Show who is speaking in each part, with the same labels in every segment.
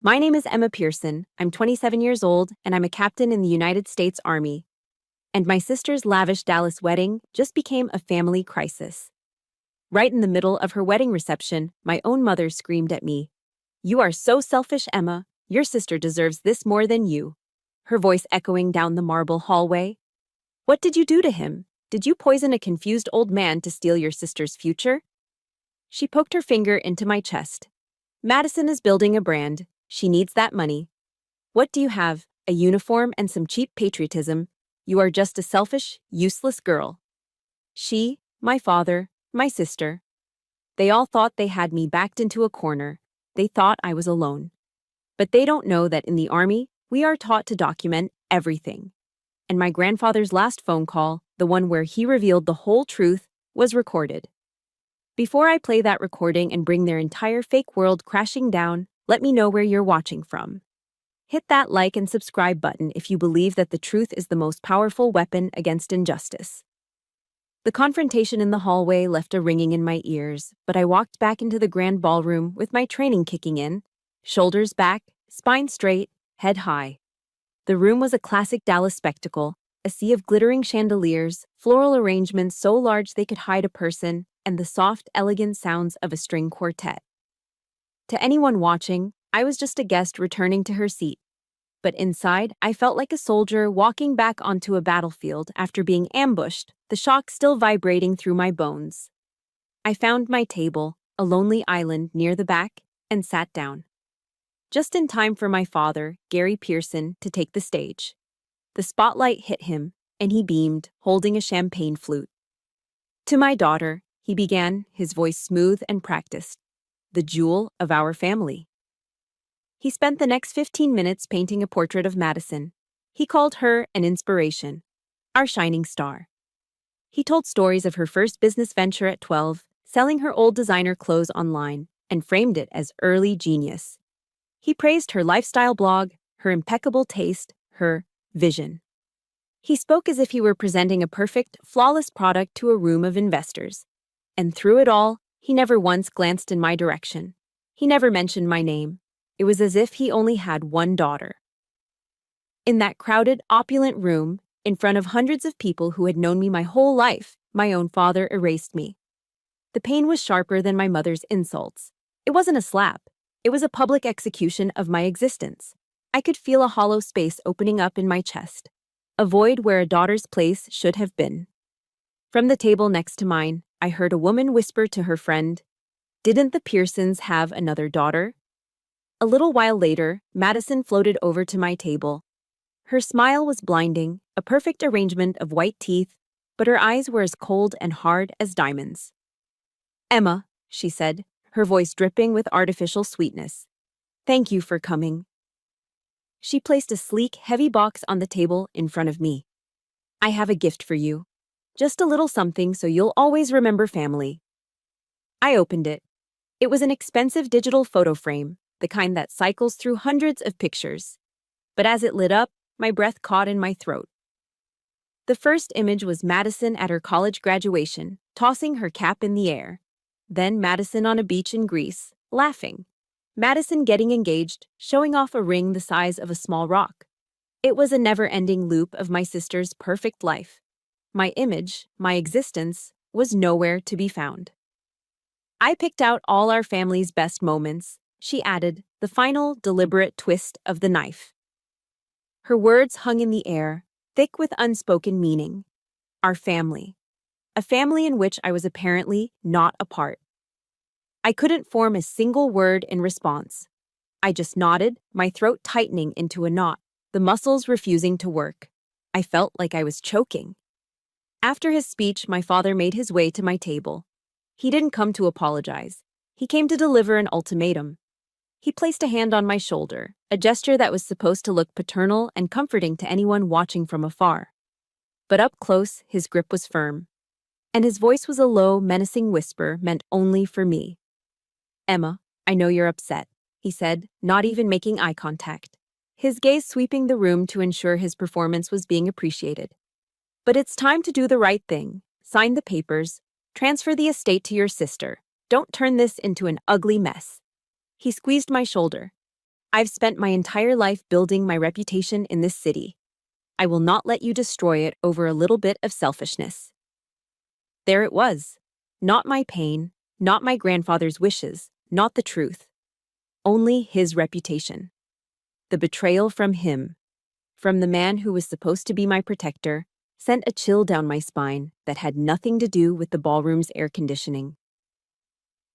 Speaker 1: My name is Emma Pearson. I'm 27 years old, and I'm a captain in the United States Army. And my sister's lavish Dallas wedding just became a family crisis. Right in the middle of her wedding reception, my own mother screamed at me, "You are so selfish, Emma. Your sister deserves this more than you." Her voice echoing down the marble hallway. "What did you do to him? Did you poison a confused old man to steal your sister's future?" She poked her finger into my chest. "Madison is building a brand. She needs that money. What do you have? A uniform and some cheap patriotism. You are just a selfish, useless girl." She, my father, my sister. They all thought they had me backed into a corner. They thought I was alone. But they don't know that in the Army, we are taught to document everything. And my grandfather's last phone call, the one where he revealed the whole truth, was recorded. Before I play that recording and bring their entire fake world crashing down, let me know where you're watching from. Hit that like and subscribe button if you believe that the truth is the most powerful weapon against injustice. The confrontation in the hallway left a ringing in my ears, but I walked back into the grand ballroom with my training kicking in, shoulders back, spine straight, head high. The room was a classic Dallas spectacle, a sea of glittering chandeliers, floral arrangements so large they could hide a person, and the soft, elegant sounds of a string quartet. To anyone watching, I was just a guest returning to her seat. But inside, I felt like a soldier walking back onto a battlefield after being ambushed, the shock still vibrating through my bones. I found my table, a lonely island near the back, and sat down. Just in time for my father, Gary Pearson, to take the stage. The spotlight hit him, and he beamed, holding a champagne flute. "To my daughter," he began, his voice smooth and practiced, "the jewel of our family." He spent the next 15 minutes painting a portrait of Madison. He called her an inspiration, our shining star. He told stories of her first business venture at 12, selling her old designer clothes online, and framed it as early genius. He praised her lifestyle blog, her impeccable taste, her vision. He spoke as if he were presenting a perfect, flawless product to a room of investors. And through it all, he never once glanced in my direction. He never mentioned my name. It was as if he only had one daughter. In that crowded, opulent room, in front of hundreds of people who had known me my whole life, my own father erased me. The pain was sharper than my mother's insults. It wasn't a slap. It was a public execution of my existence. I could feel a hollow space opening up in my chest, a void where a daughter's place should have been. From the table next to mine, I heard a woman whisper to her friend, "Didn't the Pearsons have another daughter?" A little while later, Madison floated over to my table. Her smile was blinding, a perfect arrangement of white teeth, but her eyes were as cold and hard as diamonds. "Emma," she said, her voice dripping with artificial sweetness. "Thank you for coming." She placed a sleek, heavy box on the table in front of me. "I have a gift for you. Just a little something so you'll always remember family." I opened it. It was an expensive digital photo frame, the kind that cycles through hundreds of pictures. But as it lit up, my breath caught in my throat. The first image was Madison at her college graduation, tossing her cap in the air. Then Madison on a beach in Greece, laughing. Madison getting engaged, showing off a ring the size of a small rock. It was a never-ending loop of my sister's perfect life. My image, my existence, was nowhere to be found. I picked out all our family's best moments, she added, the final, deliberate twist of the knife. Her words hung in the air, thick with unspoken meaning. Our family. A family in which I was apparently not a part. I couldn't form a single word in response. I just nodded, my throat tightening into a knot, the muscles refusing to work. I felt like I was choking. After his speech, my father made his way to my table. He didn't come to apologize. He came to deliver an ultimatum. He placed a hand on my shoulder, a gesture that was supposed to look paternal and comforting to anyone watching from afar. But up close, his grip was firm. And his voice was a low, menacing whisper meant only for me. "Emma, I know you're upset," he said, not even making eye contact, his gaze sweeping the room to ensure his performance was being appreciated. "But it's time to do the right thing. Sign the papers. Transfer the estate to your sister. Don't turn this into an ugly mess." He squeezed my shoulder. I've spent my entire life building my reputation in this city. I will not let you destroy it over a little bit of selfishness. There it was. Not my pain, not my grandfather's wishes, not the truth. Only his reputation. The betrayal from him, from the man who was supposed to be my protector, sent a chill down my spine that had nothing to do with the ballroom's air conditioning.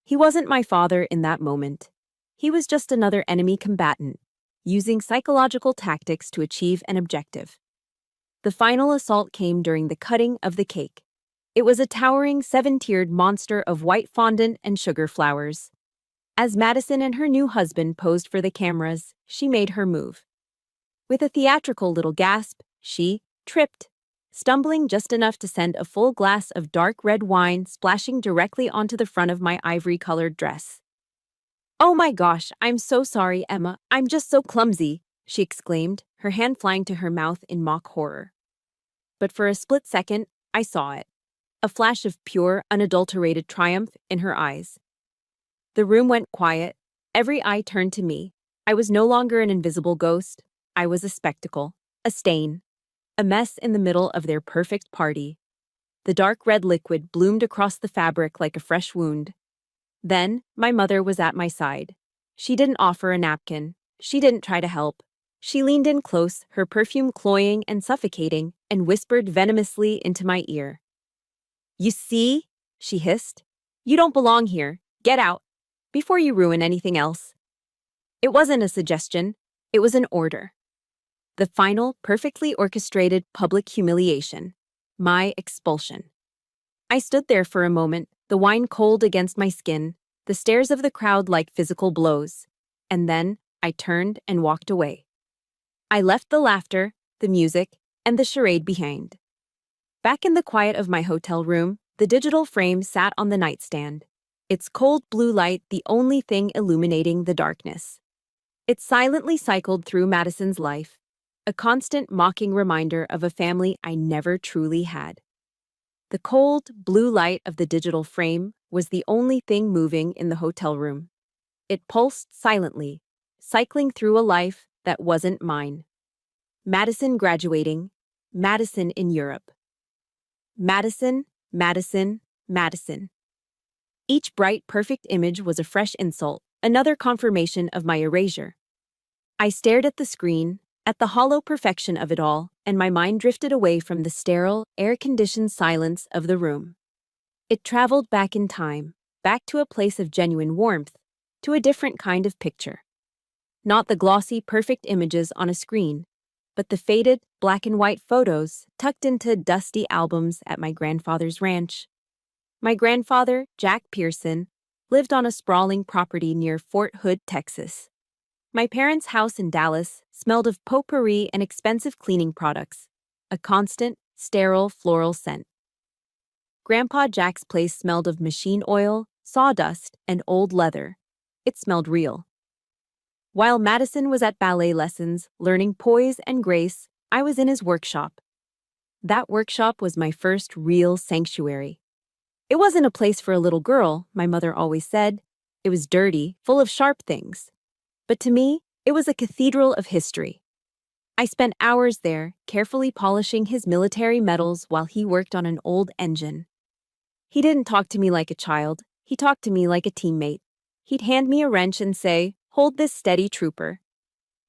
Speaker 1: He wasn't my father in that moment. He was just another enemy combatant, using psychological tactics to achieve an objective. The final assault came during the cutting of the cake. It was a towering 7-tiered monster of white fondant and sugar flowers. As Madison and her new husband posed for the cameras, she made her move. With a theatrical little gasp, she tripped, stumbling just enough to send a full glass of dark red wine splashing directly onto the front of my ivory-colored dress. "Oh my gosh, I'm so sorry, Emma. I'm just so clumsy," she exclaimed, her hand flying to her mouth in mock horror. But for a split second, I saw it. A flash of pure, unadulterated triumph in her eyes. The room went quiet. Every eye turned to me. I was no longer an invisible ghost. I was a spectacle, a stain, a mess in the middle of their perfect party. The dark red liquid bloomed across the fabric like a fresh wound. Then, my mother was at my side. She didn't offer a napkin. She didn't try to help. She leaned in close, her perfume cloying and suffocating, and whispered venomously into my ear. "You see?" she hissed. "You don't belong here. Get out, before you ruin anything else." It wasn't a suggestion. It was an order. The final, perfectly orchestrated public humiliation. My expulsion. I stood there for a moment, the wine cold against my skin, the stares of the crowd like physical blows. And then I turned and walked away. I left the laughter, the music, and the charade behind. Back in the quiet of my hotel room, the digital frame sat on the nightstand, its cold blue light the only thing illuminating the darkness. It silently cycled through Madison's life, a constant mocking reminder of a family I never truly had. The cold, blue light of the digital frame was the only thing moving in the hotel room. It pulsed silently, cycling through a life that wasn't mine. Madison graduating, Madison in Europe. Madison, Madison, Madison. Each bright, perfect image was a fresh insult, another confirmation of my erasure. I stared at the screen, at the hollow perfection of it all, and my mind drifted away from the sterile, air-conditioned silence of the room. It traveled back in time, back to a place of genuine warmth, to a different kind of picture. Not the glossy, perfect images on a screen, but the faded, black-and-white photos tucked into dusty albums at my grandfather's ranch. My grandfather, Jack Pearson, lived on a sprawling property near Fort Hood, Texas. My parents' house in Dallas smelled of potpourri and expensive cleaning products, a constant, sterile floral scent. Grandpa Jack's place smelled of machine oil, sawdust, and old leather. It smelled real. While Madison was at ballet lessons, learning poise and grace, I was in his workshop. That workshop was my first real sanctuary. It wasn't a place for a little girl, my mother always said. It was dirty, full of sharp things. But to me, it was a cathedral of history. I spent hours there, carefully polishing his military medals while he worked on an old engine. He didn't talk to me like a child. He talked to me like a teammate. He'd hand me a wrench and say, "Hold this steady, trooper."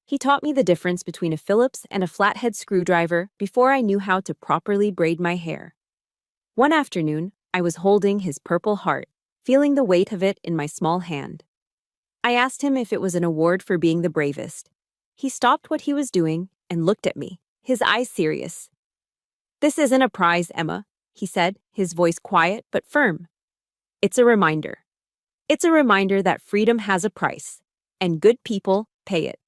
Speaker 1: He taught me the difference between a Phillips and a flathead screwdriver before I knew how to properly braid my hair. One afternoon, I was holding his Purple Heart, feeling the weight of it in my small hand. I asked him if it was an award for being the bravest. He stopped what he was doing and looked at me, his eyes serious. "This isn't a prize, Emma," he said, his voice quiet but firm. "It's a reminder. It's a reminder that freedom has a price, and good people pay it."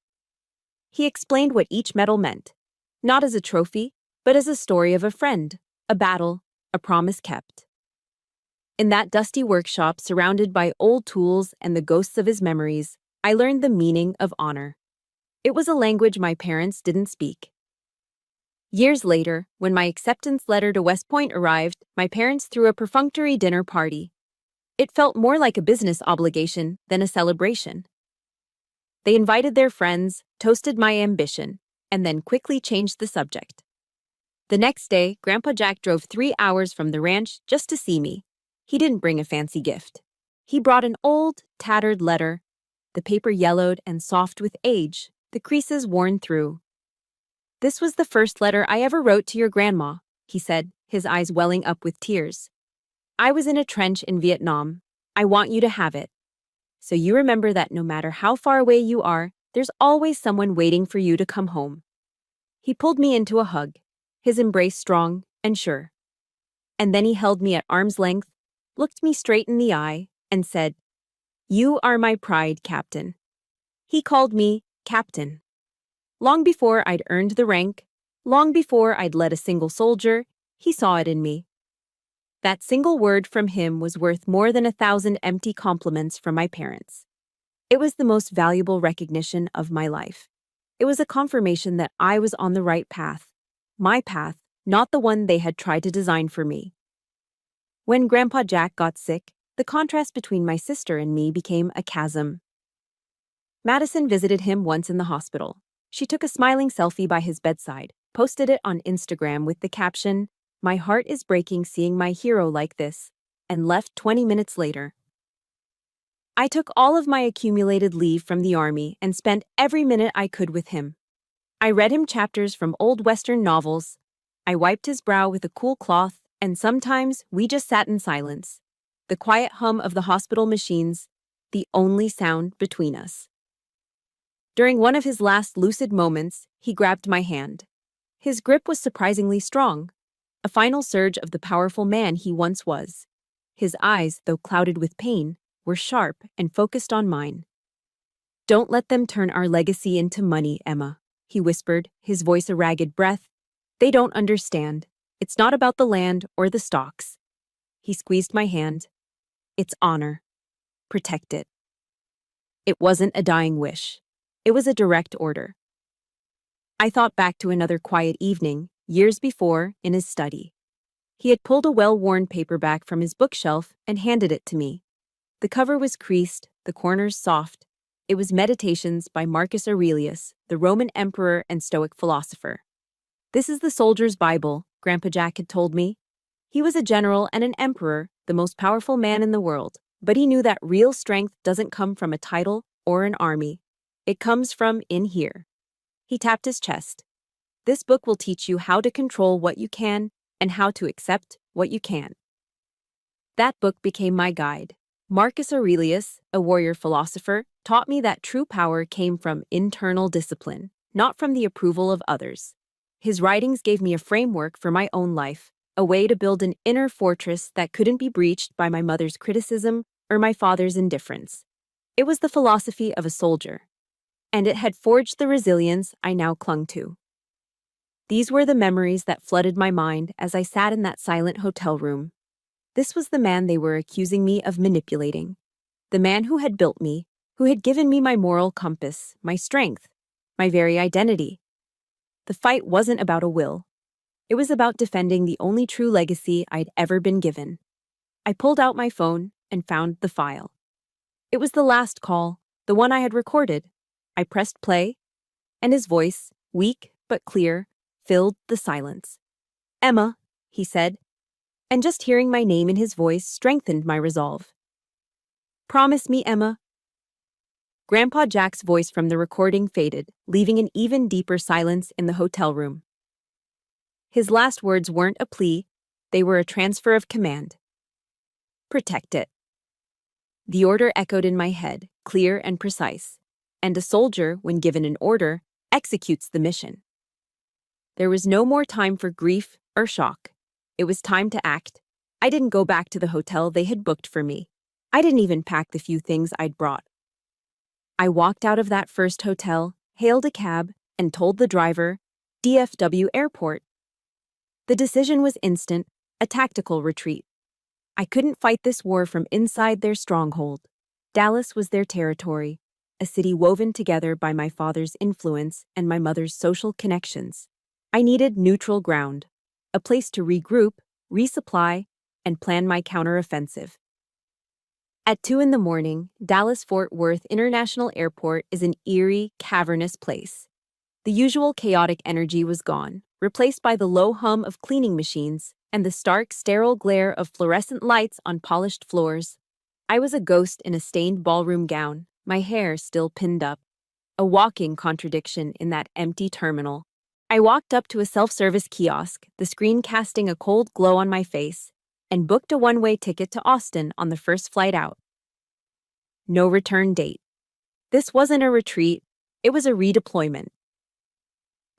Speaker 1: He explained what each medal meant, not as a trophy, but as a story of a friend, a battle, a promise kept. In that dusty workshop surrounded by old tools and the ghosts of his memories, I learned the meaning of honor. It was a language my parents didn't speak. Years later, when my acceptance letter to West Point arrived, my parents threw a perfunctory dinner party. It felt more like a business obligation than a celebration. They invited their friends, toasted my ambition, and then quickly changed the subject. The next day, Grandpa Jack drove 3 hours from the ranch just to see me. He didn't bring a fancy gift. He brought an old, tattered letter, the paper yellowed and soft with age, the creases worn through. "This was the first letter I ever wrote to your grandma," he said, his eyes welling up with tears. "I was in a trench in Vietnam. I want you to have it. So you remember that no matter how far away you are, there's always someone waiting for you to come home." He pulled me into a hug, his embrace strong and sure. And then he held me at arm's length, looked me straight in the eye, and said, "You are my pride, Captain." He called me Captain. Long before I'd earned the rank, long before I'd led a single soldier, he saw it in me. That single word from him was worth more than 1,000 empty compliments from my parents. It was the most valuable recognition of my life. It was a confirmation that I was on the right path, my path, not the one they had tried to design for me. When Grandpa Jack got sick, the contrast between my sister and me became a chasm. Madison visited him once in the hospital. She took a smiling selfie by his bedside, posted it on Instagram with the caption, "My heart is breaking seeing my hero like this," and left 20 minutes later. I took all of my accumulated leave from the Army and spent every minute I could with him. I read him chapters from old Western novels. I wiped his brow with a cool cloth, and sometimes we just sat in silence. The quiet hum of the hospital machines, the only sound between us. During one of his last lucid moments, he grabbed my hand. His grip was surprisingly strong, a final surge of the powerful man he once was. His eyes, though clouded with pain, were sharp and focused on mine. "Don't let them turn our legacy into money, Emma," he whispered, his voice a ragged breath. "They don't understand. It's not about the land or the stocks." He squeezed my hand. "It's honor. Protect it." It wasn't a dying wish. It was a direct order. I thought back to another quiet evening, years before, in his study. He had pulled a well-worn paperback from his bookshelf and handed it to me. The cover was creased, the corners soft. It was Meditations by Marcus Aurelius, the Roman emperor and Stoic philosopher. "This is the soldier's Bible," Grandpa Jack had told me. He was a general and an emperor, the most powerful man in the world, but he knew that real strength doesn't come from a title or an army. It comes from in here. He tapped his chest. "This book will teach you how to control what you can and how to accept what you can't." That book became my guide. Marcus Aurelius, a warrior philosopher, taught me that true power came from internal discipline, not from the approval of others. His writings gave me a framework for my own life, a way to build an inner fortress that couldn't be breached by my mother's criticism or my father's indifference. It was the philosophy of a soldier, and it had forged the resilience I now clung to. These were the memories that flooded my mind as I sat in that silent hotel room. This was the man they were accusing me of manipulating. The man who had built me, who had given me my moral compass, my strength, my very identity. The fight wasn't about a will. It was about defending the only true legacy I'd ever been given. I pulled out my phone and found the file. It was the last call, the one I had recorded. I pressed play, and his voice, weak but clear, filled the silence. "Emma," he said, and just hearing my name in his voice strengthened my resolve. "Promise me, Emma." Grandpa Jack's voice from the recording faded, leaving an even deeper silence in the hotel room. His last words weren't a plea, they were a transfer of command. "Protect it." The order echoed in my head, clear and precise. And a soldier, when given an order, executes the mission. There was no more time for grief or shock. It was time to act. I didn't go back to the hotel they had booked for me. I didn't even pack the few things I'd brought. I walked out of that first hotel, hailed a cab, and told the driver, "DFW Airport." The decision was instant, a tactical retreat. I couldn't fight this war from inside their stronghold. Dallas was their territory, a city woven together by my father's influence and my mother's social connections. I needed neutral ground, a place to regroup, resupply, and plan my counteroffensive. At 2 in the morning, Dallas-Fort Worth International Airport is an eerie, cavernous place. The usual chaotic energy was gone, replaced by the low hum of cleaning machines and the stark, sterile glare of fluorescent lights on polished floors. I was a ghost in a stained ballroom gown, my hair still pinned up. A walking contradiction in that empty terminal. I walked up to a self-service kiosk, the screen casting a cold glow on my face, and booked a one-way ticket to Austin on the first flight out. No return date. This wasn't a retreat, it was a redeployment.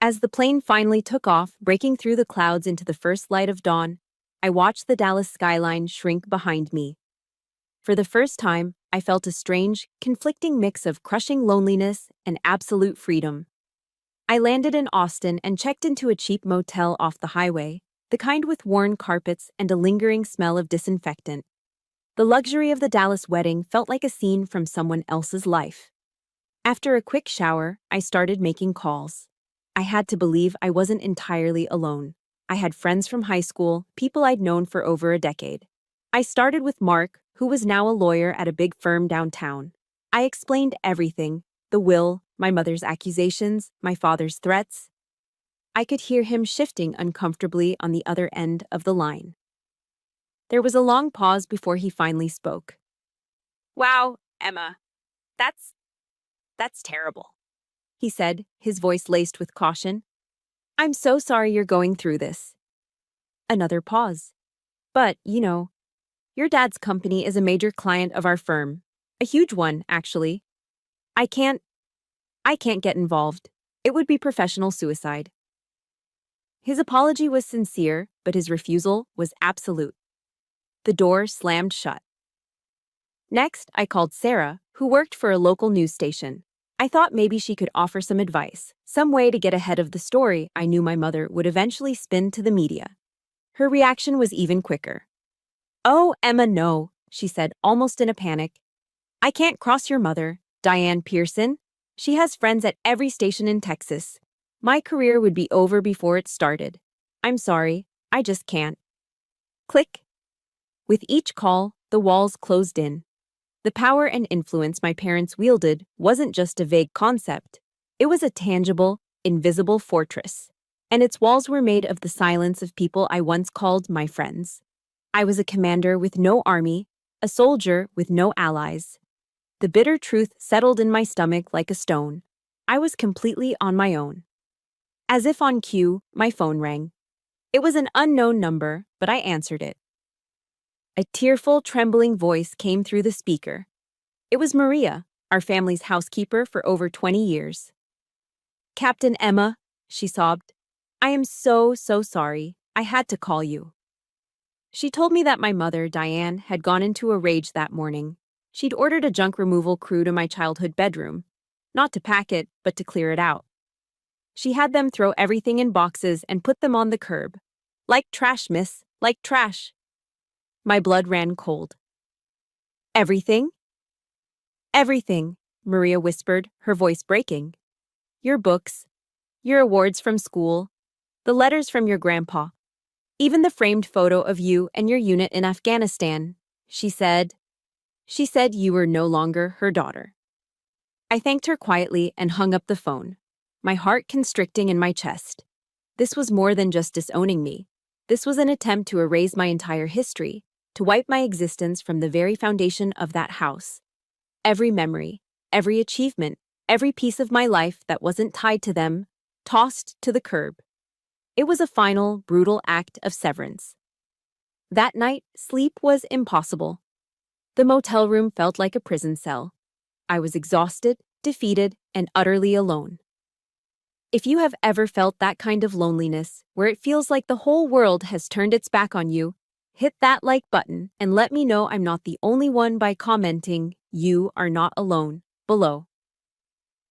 Speaker 1: As the plane finally took off, breaking through the clouds into the first light of dawn, I watched the Dallas skyline shrink behind me. For the first time, I felt a strange, conflicting mix of crushing loneliness and absolute freedom. I landed in Austin and checked into a cheap motel off the highway, the kind with worn carpets and a lingering smell of disinfectant. The luxury of the Dallas wedding felt like a scene from someone else's life. After a quick shower, I started making calls. I had to believe I wasn't entirely alone. I had friends from high school, people I'd known for over a decade. I started with Mark, who was now a lawyer at a big firm downtown. I explained everything: the will, my mother's accusations, my father's threats. I could hear him shifting uncomfortably on the other end of the line. There was a long pause before he finally spoke. "Wow, Emma, that's terrible," he said, his voice laced with caution. "I'm so sorry you're going through this." Another pause. "But, your dad's company is a major client of our firm. A huge one, actually. I can't get involved. It would be professional suicide." His apology was sincere, but his refusal was absolute. The door slammed shut. Next, I called Sarah, who worked for a local news station. I thought maybe she could offer some advice, some way to get ahead of the story I knew my mother would eventually spin to the media. Her reaction was even quicker. "Oh, Emma, no," she said, almost in a panic. "I can't cross your mother, Diane Pearson. She has friends at every station in Texas. My career would be over before it started. I'm sorry, I just can't." Click. With each call, the walls closed in. The power and influence my parents wielded wasn't just a vague concept. It was a tangible, invisible fortress. And its walls were made of the silence of people I once called my friends. I was a commander with no army, a soldier with no allies. The bitter truth settled in my stomach like a stone. I was completely on my own. As if on cue, my phone rang. It was an unknown number, but I answered it. A tearful, trembling voice came through the speaker. It was Maria, our family's housekeeper for over 20 years. "Captain Emma," she sobbed, "I am so sorry. I had to call you." She told me that my mother, Diane, had gone into a rage that morning. She'd ordered a junk removal crew to my childhood bedroom. Not to pack it, but to clear it out. She had them throw everything in boxes and put them on the curb. "Like trash, miss, like trash." My blood ran cold. "Everything?" "Everything," Maria whispered, her voice breaking. "Your books, your awards from school, the letters from your grandpa, even the framed photo of you and your unit in Afghanistan. She said you were no longer her daughter." I thanked her quietly and hung up the phone, my heart constricting in my chest. This was more than just disowning me. This was an attempt to erase my entire history, to wipe my existence from the very foundation of that house. Every memory, every achievement, every piece of my life that wasn't tied to them, tossed to the curb. It was a final, brutal act of severance. That night, sleep was impossible. The motel room felt like a prison cell. I was exhausted, defeated, and utterly alone. If you have ever felt that kind of loneliness, where it feels like the whole world has turned its back on you, hit that like button and let me know I'm not the only one by commenting, "You are not alone," below.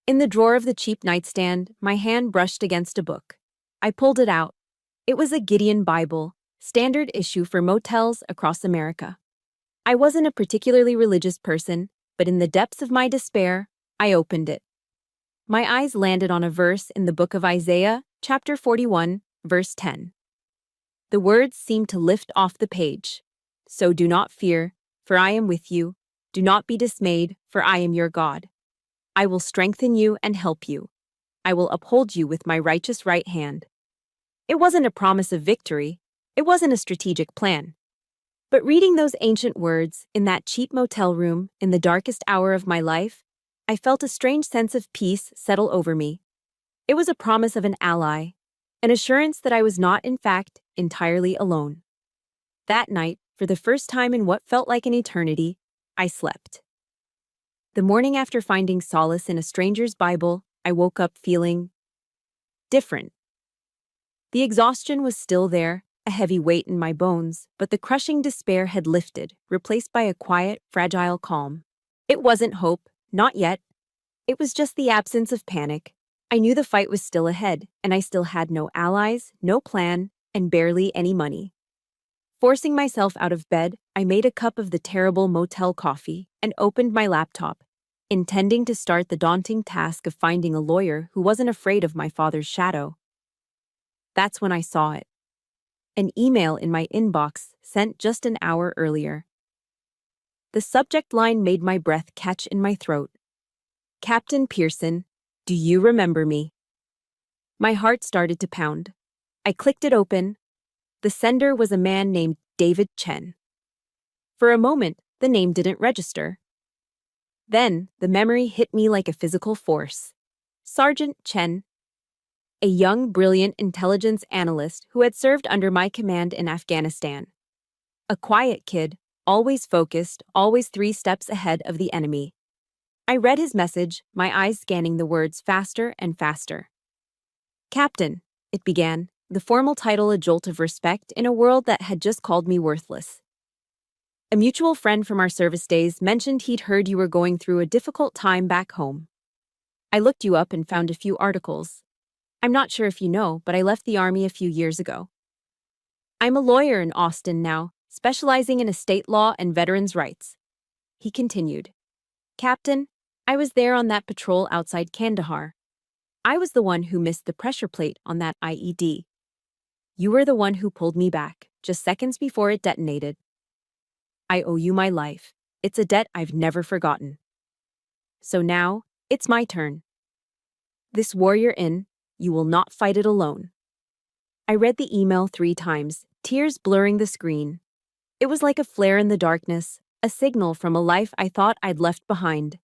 Speaker 1: In the drawer of the cheap nightstand, my hand brushed against a book. I pulled it out. It was a Gideon Bible, standard issue for motels across America. I wasn't a particularly religious person, but in the depths of my despair, I opened it. My eyes landed on a verse in the book of Isaiah, chapter 41, verse 10. The words seemed to lift off the page. "So do not fear, for I am with you. Do not be dismayed, for I am your God. I will strengthen you and help you. I will uphold you with my righteous right hand. It wasn't a promise of victory. It wasn't a strategic plan. But reading those ancient words in that cheap motel room in the darkest hour of my life, I felt a strange sense of peace settle over me. It was a promise of an ally, an assurance that I was not, in fact, entirely alone. That night, for the first time in what felt like an eternity, I slept. The morning after finding solace in a stranger's Bible, I woke up feeling different. The exhaustion was still there, a heavy weight in my bones, but the crushing despair had lifted, replaced by a quiet, fragile calm. It wasn't hope, not yet. It was just the absence of panic. I knew the fight was still ahead, and I still had no allies, no plan, and barely any money. Forcing myself out of bed, I made a cup of the terrible motel coffee and opened my laptop, intending to start the daunting task of finding a lawyer who wasn't afraid of my father's shadow. That's when I saw it. An email in my inbox sent just an hour earlier. The subject line made my breath catch in my throat. Captain Pearson, do you remember me? My heart started to pound. I clicked it open. The sender was a man named David Chen. For a moment, the name didn't register. Then, the memory hit me like a physical force. Sergeant Chen, a young, brilliant intelligence analyst who had served under my command in Afghanistan. A quiet kid, always focused, always 3 steps ahead of the enemy. I read his message, my eyes scanning the words faster and faster. Captain, it began, the formal title a jolt of respect in a world that had just called me worthless. A mutual friend from our service days mentioned he'd heard you were going through a difficult time back home. I looked you up and found a few articles. I'm not sure if you know, but I left the Army a few years ago. I'm a lawyer in Austin now, specializing in estate law and veterans' rights. He continued. Captain, I was there on that patrol outside Kandahar. I was the one who missed the pressure plate on that IED. You were the one who pulled me back, just seconds before it detonated. I owe you my life. It's a debt I've never forgotten. So now, it's my turn. This war you're in, you will not fight it alone. I read the email 3 times, tears blurring the screen. It was like a flare in the darkness, a signal from a life I thought I'd left behind.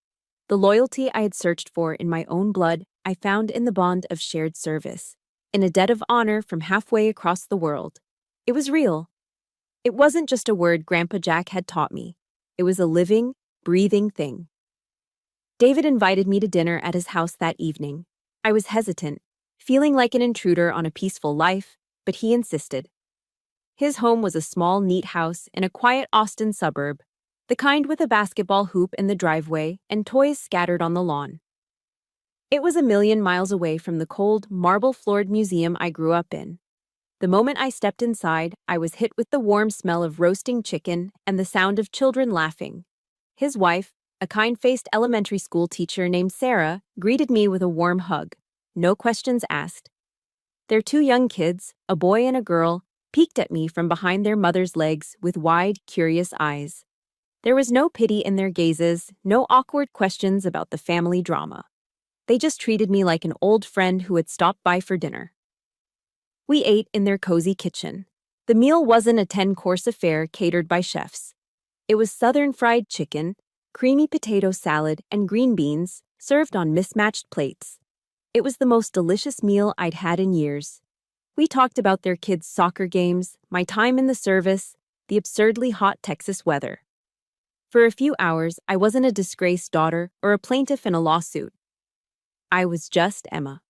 Speaker 1: The loyalty I had searched for in my own blood, I found in the bond of shared service, in a debt of honor from halfway across the world. It was real. It wasn't just a word Grandpa Jack had taught me. It was a living, breathing thing. David invited me to dinner at his house that evening. I was hesitant, feeling like an intruder on a peaceful life, but he insisted. His home was a small, neat house in a quiet Austin suburb, the kind with a basketball hoop in the driveway and toys scattered on the lawn. It was a million miles away from the cold, marble-floored museum I grew up in. The moment I stepped inside, I was hit with the warm smell of roasting chicken and the sound of children laughing. His wife, a kind-faced elementary school teacher named Sarah, greeted me with a warm hug. No questions asked. Their 2 young kids, a boy and a girl, peeked at me from behind their mother's legs with wide, curious eyes. There was no pity in their gazes, no awkward questions about the family drama. They just treated me like an old friend who had stopped by for dinner. We ate in their cozy kitchen. The meal wasn't a 10-course affair catered by chefs. It was Southern fried chicken, creamy potato salad, and green beans served on mismatched plates. It was the most delicious meal I'd had in years. We talked about their kids' soccer games, my time in the service, the absurdly hot Texas weather. For a few hours, I wasn't a disgraced daughter or a plaintiff in a lawsuit. I was just Emma.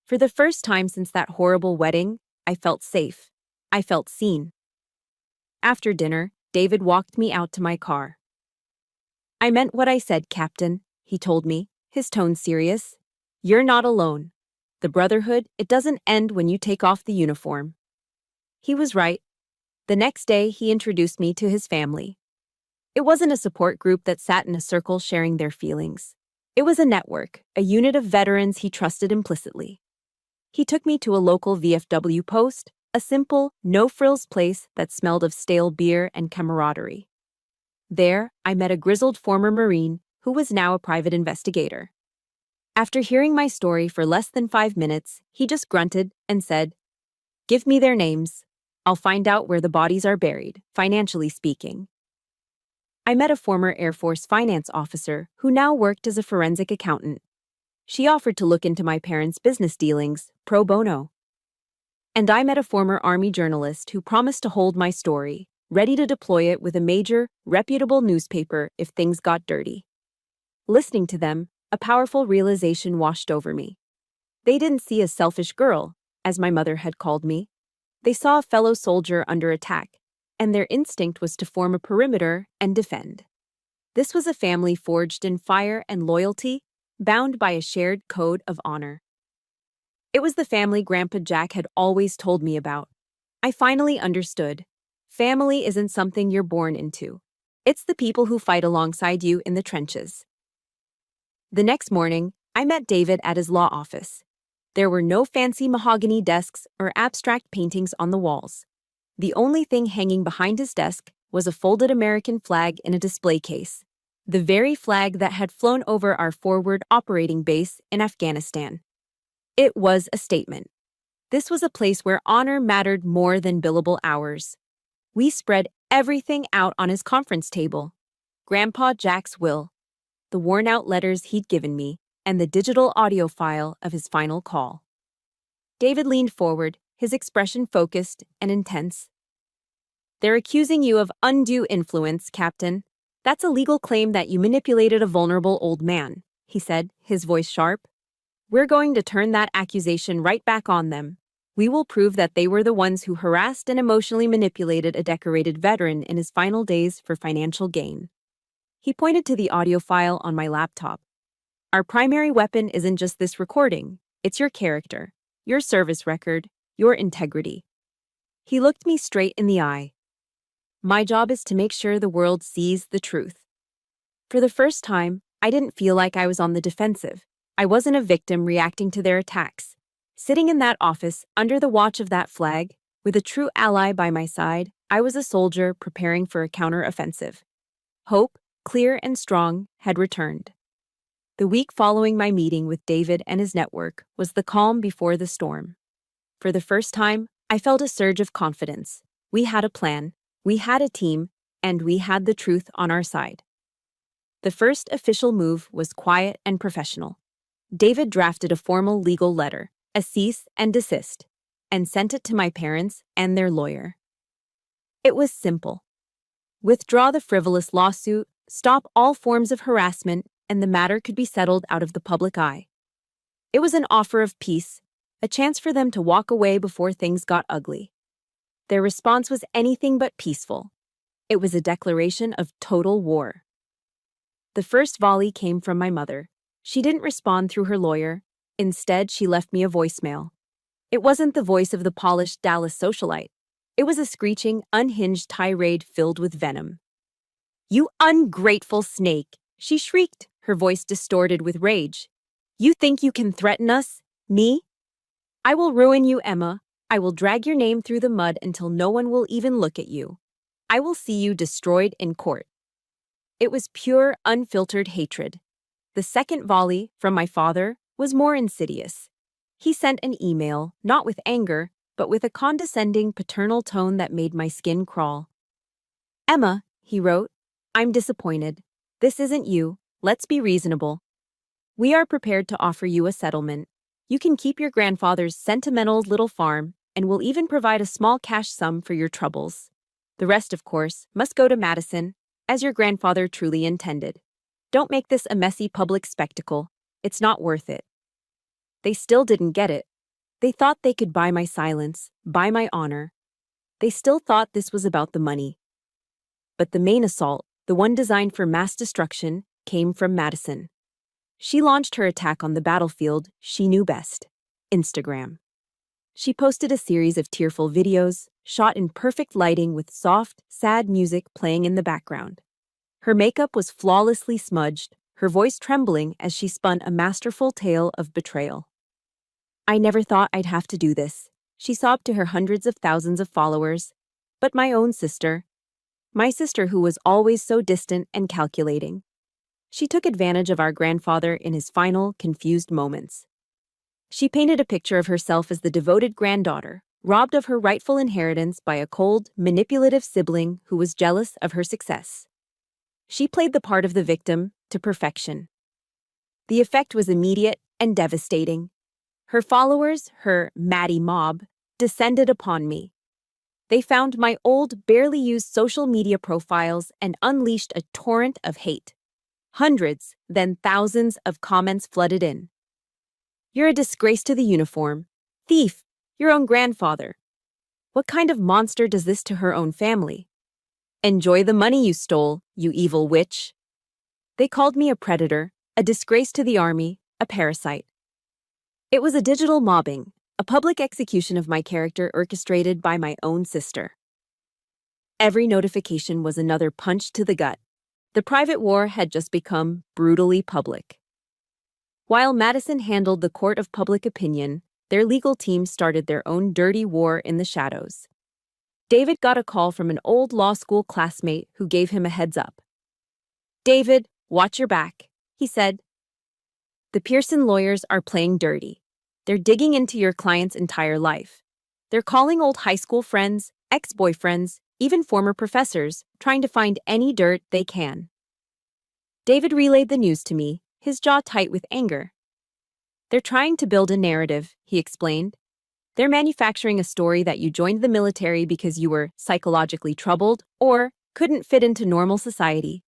Speaker 1: For the first time since that horrible wedding, I felt safe. I felt seen. After dinner, David walked me out to my car. I meant what I said, Captain, he told me, his tone serious. You're not alone. The Brotherhood, it doesn't end when you take off the uniform. He was right. The next day, he introduced me to his family. It wasn't a support group that sat in a circle sharing their feelings. It was a network, a unit of veterans he trusted implicitly. He took me to a local VFW post, a simple, no-frills place that smelled of stale beer and camaraderie. There, I met a grizzled former Marine who was now a private investigator. After hearing my story for less than 5 minutes, he just grunted and said, "Give me their names. I'll find out where the bodies are buried, financially speaking." I met a former Air Force finance officer who now worked as a forensic accountant. She offered to look into my parents' business dealings, pro bono. And I met a former Army journalist who promised to hold my story, ready to deploy it with a major, reputable newspaper if things got dirty. Listening to them, a powerful realization washed over me. They didn't see a selfish girl, as my mother had called me. They saw a fellow soldier under attack, and their instinct was to form a perimeter and defend. This was a family forged in fire and loyalty, bound by a shared code of honor. It was the family Grandpa Jack had always told me about. I finally understood. Family isn't something you're born into. It's the people who fight alongside you in the trenches. The next morning, I met David at his law office. There were no fancy mahogany desks or abstract paintings on the walls. The only thing hanging behind his desk was a folded American flag in a display case, the very flag that had flown over our forward operating base in Afghanistan. It was a statement. This was a place where honor mattered more than billable hours. We spread everything out on his conference table. Grandpa Jack's will, the worn-out letters he'd given me, and the digital audio file of his final call. David leaned forward, his expression focused and intense. "They're accusing you of undue influence, Captain. That's a legal claim that you manipulated a vulnerable old man," he said, his voice sharp. "We're going to turn that accusation right back on them. We will prove that they were the ones who harassed and emotionally manipulated a decorated veteran in his final days for financial gain." He pointed to the audio file on my laptop. "Our primary weapon isn't just this recording, it's your character, your service record, your integrity." He looked me straight in the eye. "My job is to make sure the world sees the truth." For the first time, I didn't feel like I was on the defensive. I wasn't a victim reacting to their attacks. Sitting in that office, under the watch of that flag, with a true ally by my side, I was a soldier preparing for a counter-offensive. Hope, clear and strong, had returned. The week following my meeting with David and his network was the calm before the storm. For the first time, I felt a surge of confidence. We had a plan, we had a team, and we had the truth on our side. The first official move was quiet and professional. David drafted a formal legal letter, a cease and desist, and sent it to my parents and their lawyer. It was simple. Withdraw the frivolous lawsuit, stop all forms of harassment, and the matter could be settled out of the public eye. It was an offer of peace, a chance for them to walk away before things got ugly. Their response was anything but peaceful. It was a declaration of total war. The first volley came from my mother. She didn't respond through her lawyer. Instead, she left me a voicemail. It wasn't the voice of the polished Dallas socialite. It was a screeching, unhinged tirade filled with venom. "You ungrateful snake!" she shrieked, her voice distorted with rage. "You think you can threaten us? Me? I will ruin you, Emma. I will drag your name through the mud until no one will even look at you. I will see you destroyed in court." It was pure, unfiltered hatred. The second volley, from my father, was more insidious. He sent an email, not with anger, but with a condescending, paternal tone that made my skin crawl. "Emma," he wrote, "I'm disappointed. This isn't you. Let's be reasonable. We are prepared to offer you a settlement. You can keep your grandfather's sentimental little farm, and we'll even provide a small cash sum for your troubles. The rest, of course, must go to Madison, as your grandfather truly intended. Don't make this a messy public spectacle. It's not worth it." They still didn't get it. They thought they could buy my silence, buy my honor. They still thought this was about the money. But the main assault, the one designed for mass destruction, came from Madison. She launched her attack on the battlefield she knew best: Instagram. She posted a series of tearful videos, shot in perfect lighting with soft, sad music playing in the background. Her makeup was flawlessly smudged, her voice trembling as she spun a masterful tale of betrayal. "I never thought I'd have to do this," she sobbed to her hundreds of thousands of followers. "But my own sister, My sister, who was always so distant and calculating. She took advantage of our grandfather in his final, confused moments. She painted a picture of herself as the devoted granddaughter, robbed of her rightful inheritance by a cold, manipulative sibling who was jealous of her success. She played the part of the victim to perfection. The effect was immediate and devastating. Her followers, her Maddie mob, descended upon me. They found my old, barely used social media profiles and unleashed a torrent of hate. Hundreds, then thousands of comments flooded in. "You're a disgrace to the uniform. Thief, your own grandfather. What kind of monster does this to her own family? Enjoy the money you stole, you evil witch." They called me a predator, a disgrace to the army, a parasite. It was a digital mobbing, a public execution of my character orchestrated by my own sister. Every notification was another punch to the gut. The private war had just become brutally public. While Madison handled the court of public opinion, their legal team started their own dirty war in the shadows. David got a call from an old law school classmate who gave him a heads up. "David, watch your back," he said. "The Pearson lawyers are playing dirty. They're digging into your client's entire life. They're calling old high school friends, ex-boyfriends, even former professors, trying to find any dirt they can." David relayed the news to me, his jaw tight with anger. "They're trying to build a narrative," he explained. "They're manufacturing a story that you joined the military because you were psychologically troubled or couldn't fit into normal society.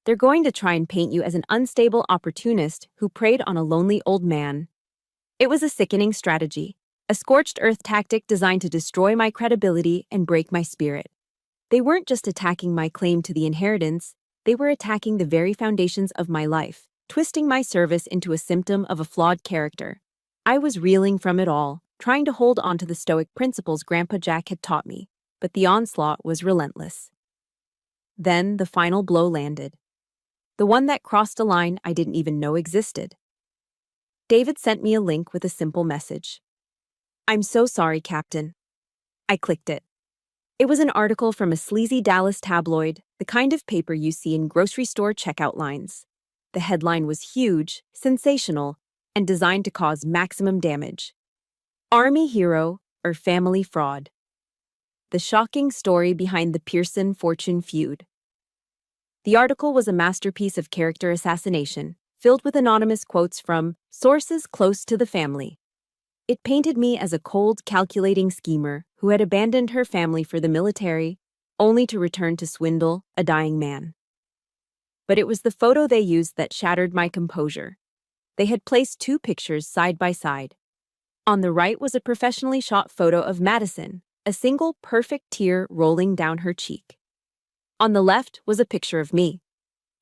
Speaker 1: They're going to try and paint you as an unstable opportunist who preyed on a lonely old man." It was a sickening strategy, a scorched earth tactic designed to destroy my credibility and break my spirit. They weren't just attacking my claim to the inheritance, they were attacking the very foundations of my life, twisting my service into a symptom of a flawed character. I was reeling from it all, trying to hold on to the stoic principles Grandpa Jack had taught me, but the onslaught was relentless. Then the final blow landed. The one that crossed a line I didn't even know existed. David sent me a link with a simple message. "I'm so sorry, Captain." I clicked it. It was an article from a sleazy Dallas tabloid, the kind of paper you see in grocery store checkout lines. The headline was huge, sensational, and designed to cause maximum damage. "Army hero or family fraud." The shocking story behind the Pearson fortune feud. The article was a masterpiece of character assassination, filled with anonymous quotes from sources close to the family. It painted me as a cold, calculating schemer who had abandoned her family for the military, only to return to swindle a dying man. But it was the photo they used that shattered my composure. They had placed two pictures side by side. On the right was a professionally shot photo of Madison, a single perfect tear rolling down her cheek. On the left was a picture of me.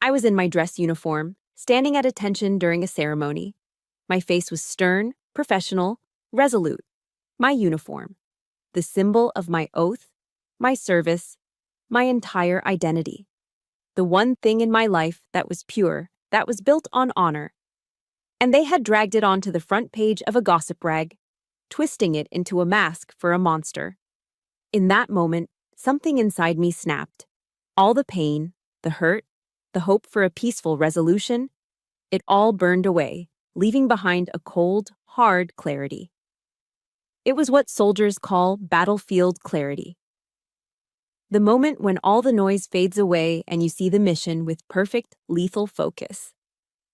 Speaker 1: I was in my dress uniform, standing at attention during a ceremony. My face was stern, professional, resolute. My uniform, the symbol of my oath, my service, my entire identity. The one thing in my life that was pure, that was built on honor. And they had dragged it onto the front page of a gossip rag, twisting it into a mask for a monster. In that moment, something inside me snapped. All the pain, the hurt, the hope for a peaceful resolution, it all burned away, leaving behind a cold, hard clarity. It was what soldiers call battlefield clarity. The moment when all the noise fades away and you see the mission with perfect, lethal focus.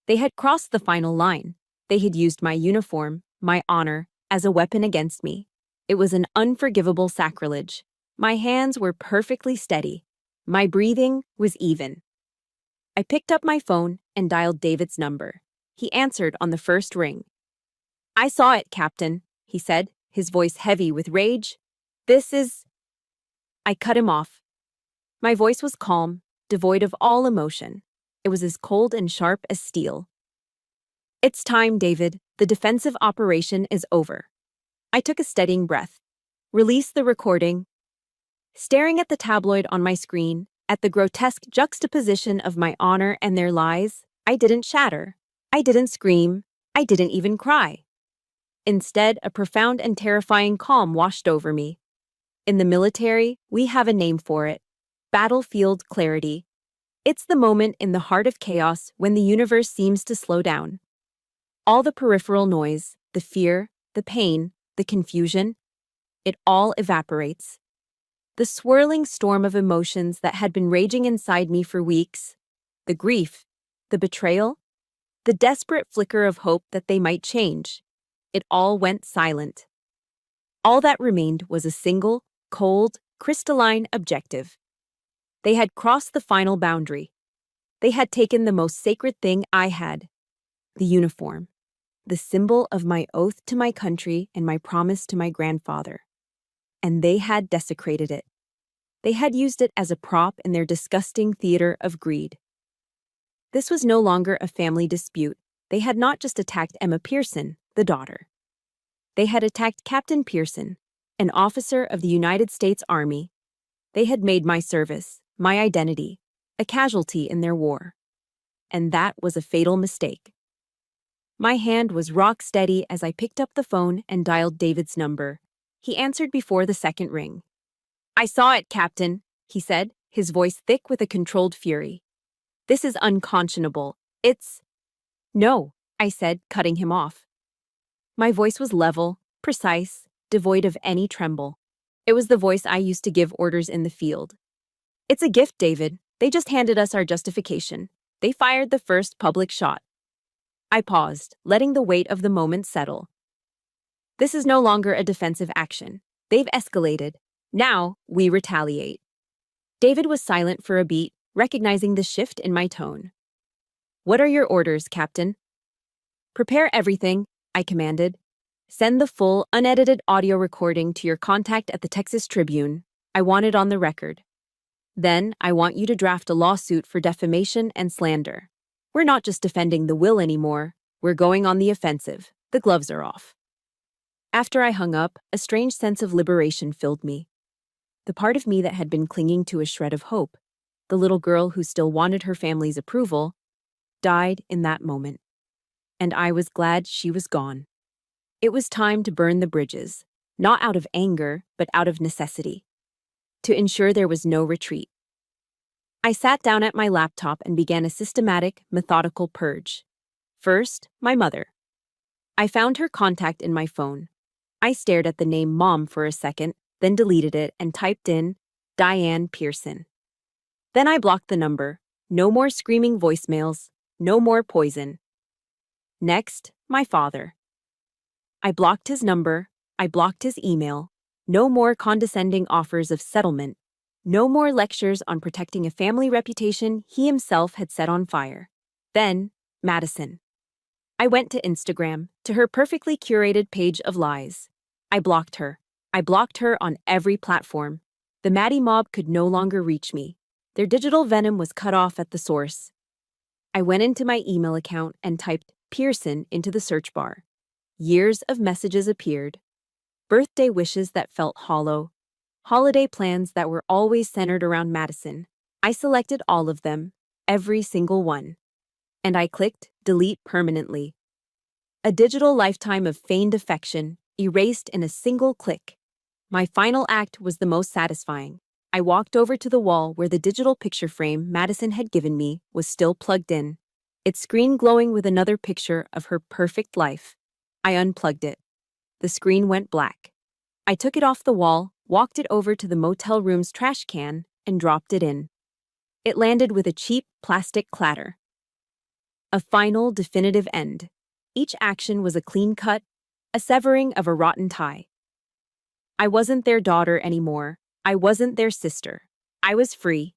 Speaker 1: They had crossed the final line. They had used my uniform, my honor, as a weapon against me. It was an unforgivable sacrilege. My hands were perfectly steady. My breathing was even. I picked up my phone and dialed David's number. He answered on the first ring. "I saw it, Captain," he said, his voice heavy with rage. "This is—" I cut him off. My voice was calm, devoid of all emotion. It was as cold and sharp as steel. "It's time, David. The defensive operation is over." I took a steadying breath. Release the recording. Staring at the tabloid on my screen, at the grotesque juxtaposition of my honor and their lies, I didn't shatter. I didn't scream. I didn't even cry. Instead, a profound and terrifying calm washed over me. In the military, we have a name for it. Battlefield clarity. It's the moment in the heart of chaos when the universe seems to slow down. All the peripheral noise, the fear, the pain, the confusion, it all evaporates. The swirling storm of emotions that had been raging inside me for weeks, the grief, the betrayal, the desperate flicker of hope that they might change, it all went silent. All that remained was a single, cold, crystalline objective. They had crossed the final boundary. They had taken the most sacred thing I had, the uniform, the symbol of my oath to my country and my promise to my grandfather. And they had desecrated it. They had used it as a prop in their disgusting theater of greed. This was no longer a family dispute. They had not just attacked Emma Pearson, the daughter. They had attacked Captain Pearson, an officer of the United States Army. They had made my service, my identity, a casualty in their war. And that was a fatal mistake. My hand was rock steady as I picked up the phone and dialed David's number. He answered before the second ring. "I saw it, Captain," he said, his voice thick with a controlled fury. "This is unconscionable. It's—" "No," I said, cutting him off. My voice was level, precise, devoid of any tremble. It was the voice I used to give orders in the field. "It's a gift, David. They just handed us our justification. They fired the first public shot." I paused, letting the weight of the moment settle. This is no longer a defensive action. They've escalated. Now, we retaliate. David was silent for a beat, recognizing the shift in my tone. "What are your orders, Captain?" "Prepare everything," I commanded. "Send the full, unedited audio recording to your contact at the Texas Tribune. I want it on the record. Then, I want you to draft a lawsuit for defamation and slander. We're not just defending the will anymore. We're going on the offensive. The gloves are off." After I hung up, a strange sense of liberation filled me. The part of me that had been clinging to a shred of hope, the little girl who still wanted her family's approval, died in that moment. And I was glad she was gone. It was time to burn the bridges, not out of anger, but out of necessity, to ensure there was no retreat. I sat down at my laptop and began a systematic, methodical purge. First, my mother. I found her contact in my phone. I stared at the name Mom for a second, then deleted it and typed in Diane Pearson. Then I blocked the number. No more screaming voicemails, no more poison. Next, my father. I blocked his number, I blocked his email. No more condescending offers of settlement. No more lectures on protecting a family reputation he himself had set on fire. Then, Madison. I went to Instagram, to her perfectly curated page of lies. I blocked her. I blocked her on every platform. The Maddie mob could no longer reach me. Their digital venom was cut off at the source. I went into my email account and typed Pearson into the search bar. Years of messages appeared. Birthday wishes that felt hollow. Holiday plans that were always centered around Madison. I selected all of them, every single one. And I clicked delete permanently. A digital lifetime of feigned affection, erased in a single click. My final act was the most satisfying. I walked over to the wall where the digital picture frame Madison had given me was still plugged in, its screen glowing with another picture of her perfect life. I unplugged it. The screen went black. I took it off the wall, walked it over to the motel room's trash can, and dropped it in. It landed with a cheap plastic clatter. A final, definitive end. Each action was a clean cut, a severing of a rotten tie. I wasn't their daughter anymore. I wasn't their sister. I was free.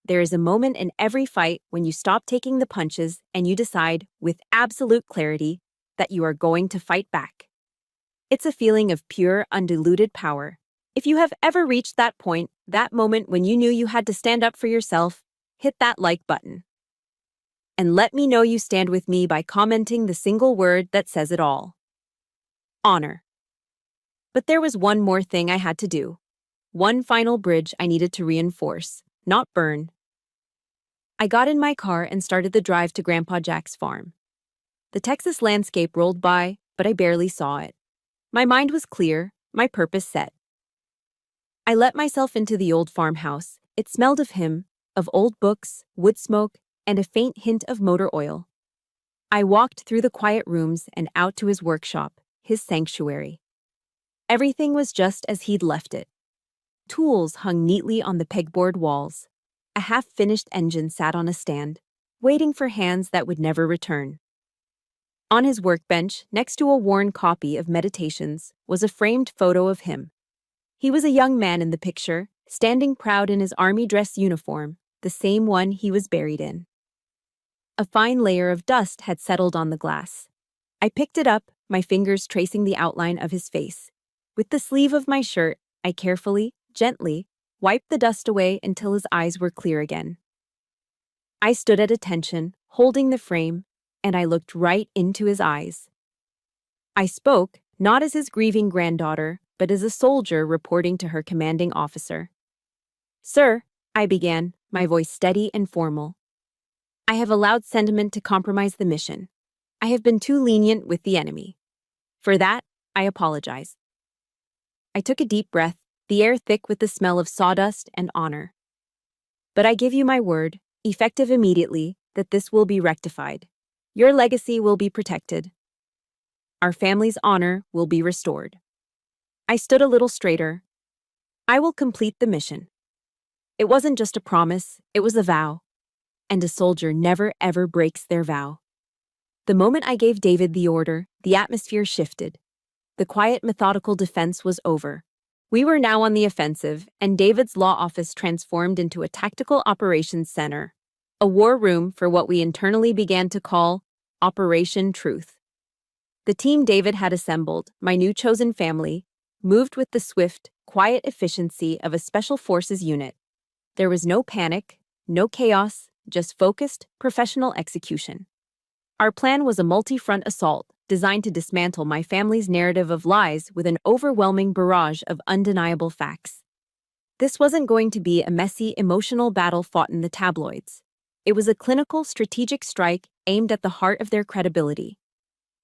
Speaker 1: There is a moment in every fight when you stop taking the punches and you decide, with absolute clarity, that you are going to fight back. It's a feeling of pure, undiluted power. If you have ever reached that point, that moment when you knew you had to stand up for yourself, hit that like button. And let me know you stand with me by commenting the single word that says it all. Honor. But there was one more thing I had to do. One final bridge I needed to reinforce, not burn. I got in my car and started the drive to Grandpa Jack's farm. The Texas landscape rolled by, but I barely saw it. My mind was clear, my purpose set. I let myself into the old farmhouse, It smelled of him, of old books, wood smoke, and a faint hint of motor oil. I walked through the quiet rooms and out to his workshop, his sanctuary. Everything was just as he'd left it. Tools hung neatly on the pegboard walls. A half-finished engine sat on a stand, waiting for hands that would never return. On his workbench, next to a worn copy of Meditations, was a framed photo of him. He was a young man in the picture, standing proud in his army dress uniform, the same one he was buried in. A fine layer of dust had settled on the glass. I picked it up, my fingers tracing the outline of his face. With the sleeve of my shirt, I carefully, gently, wiped the dust away until his eyes were clear again. I stood at attention, holding the frame, and I looked right into his eyes. I spoke, not as his grieving granddaughter, but as a soldier reporting to her commanding officer. "Sir," I began, my voice steady and formal, "I have allowed sentiment to compromise the mission. I have been too lenient with the enemy. For that, I apologize." I took a deep breath, the air thick with the smell of sawdust and honor. "But I give you my word, effective immediately, that this will be rectified. Your legacy will be protected. Our family's honor will be restored." I stood a little straighter. "I will complete the mission." It wasn't just a promise, it was a vow. And a soldier never ever breaks their vow. The moment I gave David the order, the atmosphere shifted. The quiet, methodical defense was over. We were now on the offensive, and David's law office transformed into a tactical operations center, a war room for what we internally began to call Operation Truth. The team David had assembled, my new chosen family, moved with the swift, quiet efficiency of a special forces unit. There was no panic, no chaos, just focused, professional execution. Our plan was a multi-front assault designed to dismantle my family's narrative of lies with an overwhelming barrage of undeniable facts. This wasn't going to be a messy, emotional battle fought in the tabloids. It was a clinical, strategic strike aimed at the heart of their credibility.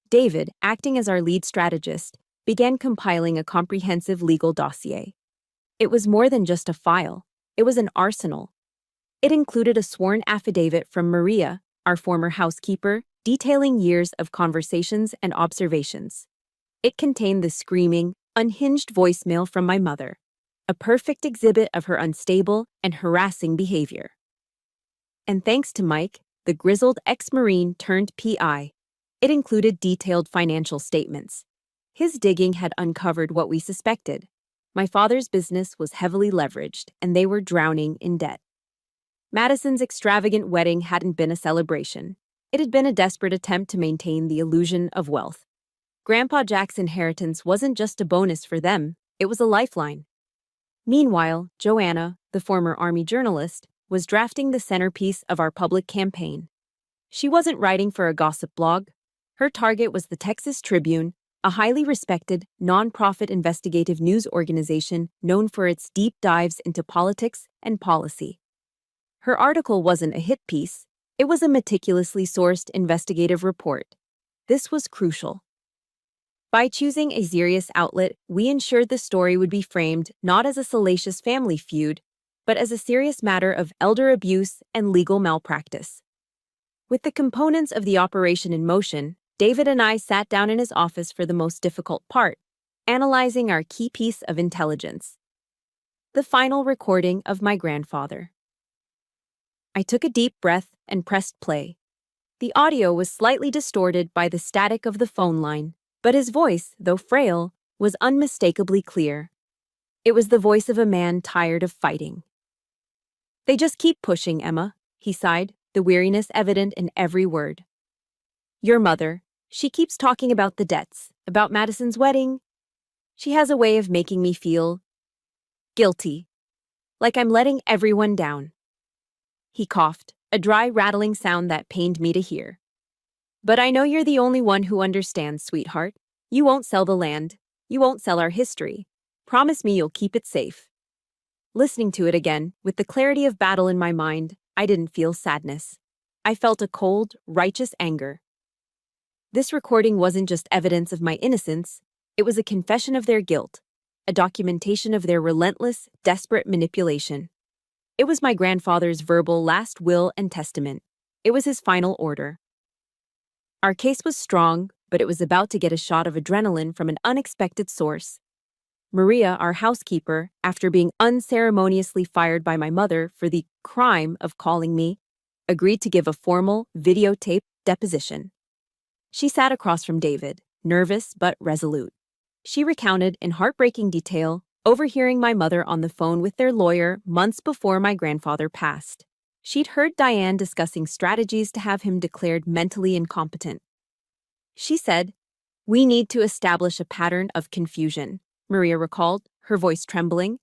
Speaker 1: David, acting as our lead strategist, began compiling a comprehensive legal dossier. It was more than just a file. It was an arsenal. It included a sworn affidavit from Maria, our former housekeeper, detailing years of conversations and observations. It contained the screaming, unhinged voicemail from my mother, a perfect exhibit of her unstable and harassing behavior. And thanks to Mike, the grizzled ex-Marine turned PI, it included detailed financial statements. His digging had uncovered what we suspected. My father's business was heavily leveraged, and they were drowning in debt. Madison's extravagant wedding hadn't been a celebration. It had been a desperate attempt to maintain the illusion of wealth. Grandpa Jack's inheritance wasn't just a bonus for them, it was a lifeline. Meanwhile, Joanna, the former Army journalist, was drafting the centerpiece of our public campaign. She wasn't writing for a gossip blog. Her target was the Texas Tribune, a highly respected, nonprofit investigative news organization known for its deep dives into politics and policy. Her article wasn't a hit piece, it was a meticulously sourced investigative report. This was crucial. By choosing a serious outlet, we ensured the story would be framed not as a salacious family feud, but as a serious matter of elder abuse and legal malpractice. With the components of the operation in motion, David and I sat down in his office for the most difficult part, analyzing our key piece of intelligence: the final recording of my grandfather. I took a deep breath and pressed play. The audio was slightly distorted by the static of the phone line, but his voice, though frail, was unmistakably clear. It was the voice of a man tired of fighting. "They just keep pushing, Emma," he sighed, the weariness evident in every word. "Your mother, she keeps talking about the debts, about Madison's wedding. She has a way of making me feel guilty, like I'm letting everyone down." He coughed, a dry, rattling sound that pained me to hear. "But I know you're the only one who understands, sweetheart. You won't sell the land. You won't sell our history. Promise me you'll keep it safe." Listening to it again, with the clarity of battle in my mind, I didn't feel sadness. I felt a cold, righteous anger. This recording wasn't just evidence of my innocence, it was a confession of their guilt, a documentation of their relentless, desperate manipulation. It was my grandfather's verbal last will and testament. It was his final order. Our case was strong, but it was about to get a shot of adrenaline from an unexpected source. Maria, our housekeeper, after being unceremoniously fired by my mother for the crime of calling me, agreed to give a formal, videotaped deposition. She sat across from David, nervous but resolute. She recounted in heartbreaking detail overhearing my mother on the phone with their lawyer months before my grandfather passed. She'd heard Diane discussing strategies to have him declared mentally incompetent. She said, "We need to establish a pattern of confusion," Maria recalled, her voice trembling.